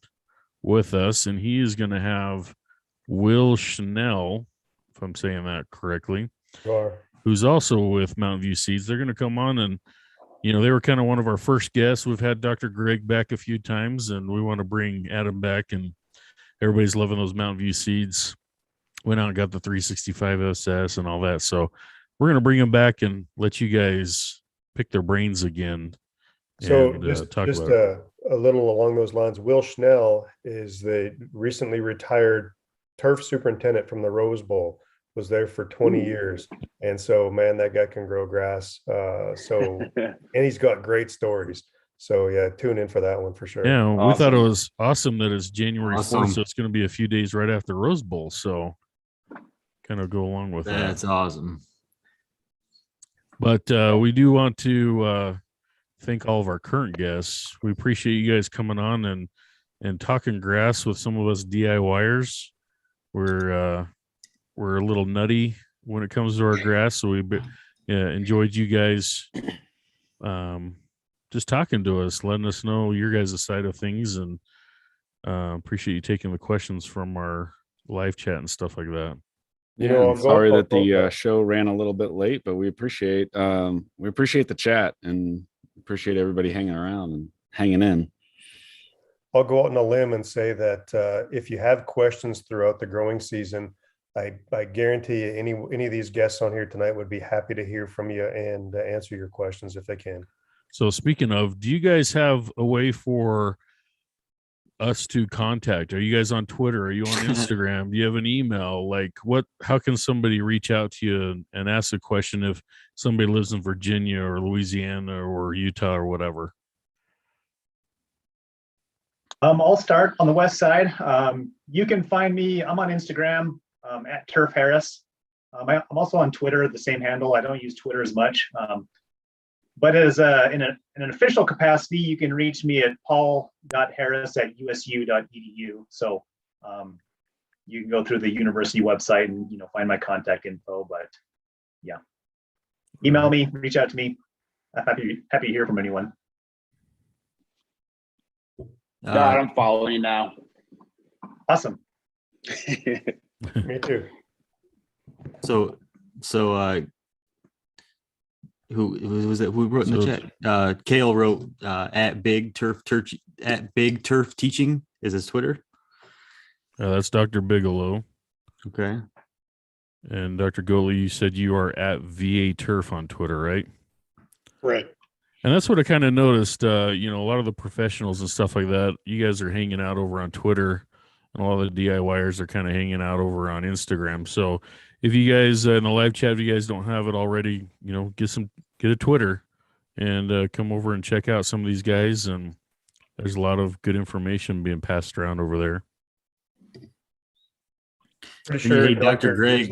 with us, and he is going to have Will Schnell, if I'm saying that correctly, who's also with Mountain View Seeds. They're going to come on, and they were kind of one of our first guests. We've had Dr. Gregg back a few times, and we want to bring Adam back, and everybody's loving those Mountain View Seeds. Went out and got the 365 SS and all that. So we're going to bring them back and let you guys pick their brains again. So and, just talk about a little along those lines, Will Schnell is the recently retired turf superintendent from the Rose Bowl, was there for 20 years. And so, man, that guy can grow grass. And he's got great stories. So yeah, tune in for that one for sure. Yeah, Awesome. We thought it was awesome that it's January 4th, Awesome. so it's going to be a few days right after Rose Bowl. So kind of go along with that. That's awesome. But we do want to thank all of our current guests. We appreciate you guys coming on and talking grass with some of us DIYers. We're a little nutty when it comes to our grass, so we enjoyed you guys just talking to us, letting us know your guys' side of things, and appreciate you taking the questions from our live chat and stuff like that. I'm sorry that the show ran a little bit late, but we appreciate the chat and appreciate everybody hanging around and hanging in. I'll go out on a limb and say that if you have questions throughout the growing season, I guarantee you any of these guests on here tonight would be happy to hear from you and answer your questions if they can. So speaking of, do you guys have a way for us to contact? Are you guys on Twitter? Are you on Instagram? Do you have an email? How can somebody reach out to you and ask a question if somebody lives in Virginia or Louisiana or Utah or whatever? I'll start on the west side. You can find me. I'm on Instagram at Turf Harris. I'm also on Twitter, the same handle. I don't use Twitter as much. But as in an official capacity, you can reach me at paul.harris@usu.edu. So you can go through the university website and find my contact info. But yeah, email me, reach out to me. I'm happy to hear from anyone. God, I'm following you now. Awesome. Me too. So who was that? Who wrote in the chat? Kale wrote at Big Turf Teaching is his Twitter. That's Dr. Bigelow. Okay. And Dr. Goatley, you said you are at VA Turf on Twitter, right? Right. And that's what I kind of noticed. A lot of the professionals and stuff like that, you guys are hanging out over on Twitter, and a lot of the DIYers are kind of hanging out over on Instagram. So if you guys in the live chat, if you guys don't have it already, get a Twitter and come over and check out some of these guys. And there's a lot of good information being passed around over there. Pretty sure Dr. Gregg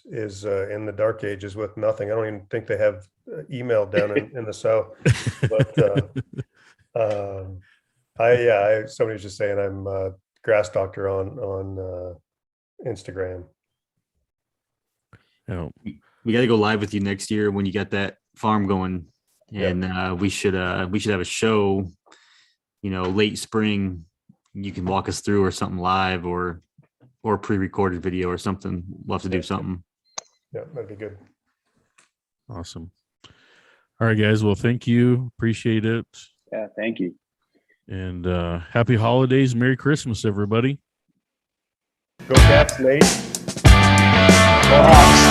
is in the dark ages with nothing. I don't even think they have email down in the south. But somebody was just saying I'm a grass doctor on Instagram. We got to go live with you next year when you got that farm going, and we should have a show, late spring. You can walk us through or something live or pre-recorded video or something. We'll have to do something. Yeah, that'd be good. Awesome. All right, guys. Well, thank you. Appreciate it. Yeah, thank you. And happy holidays. Merry Christmas, everybody. Go Cats, Nate. Go Hawks.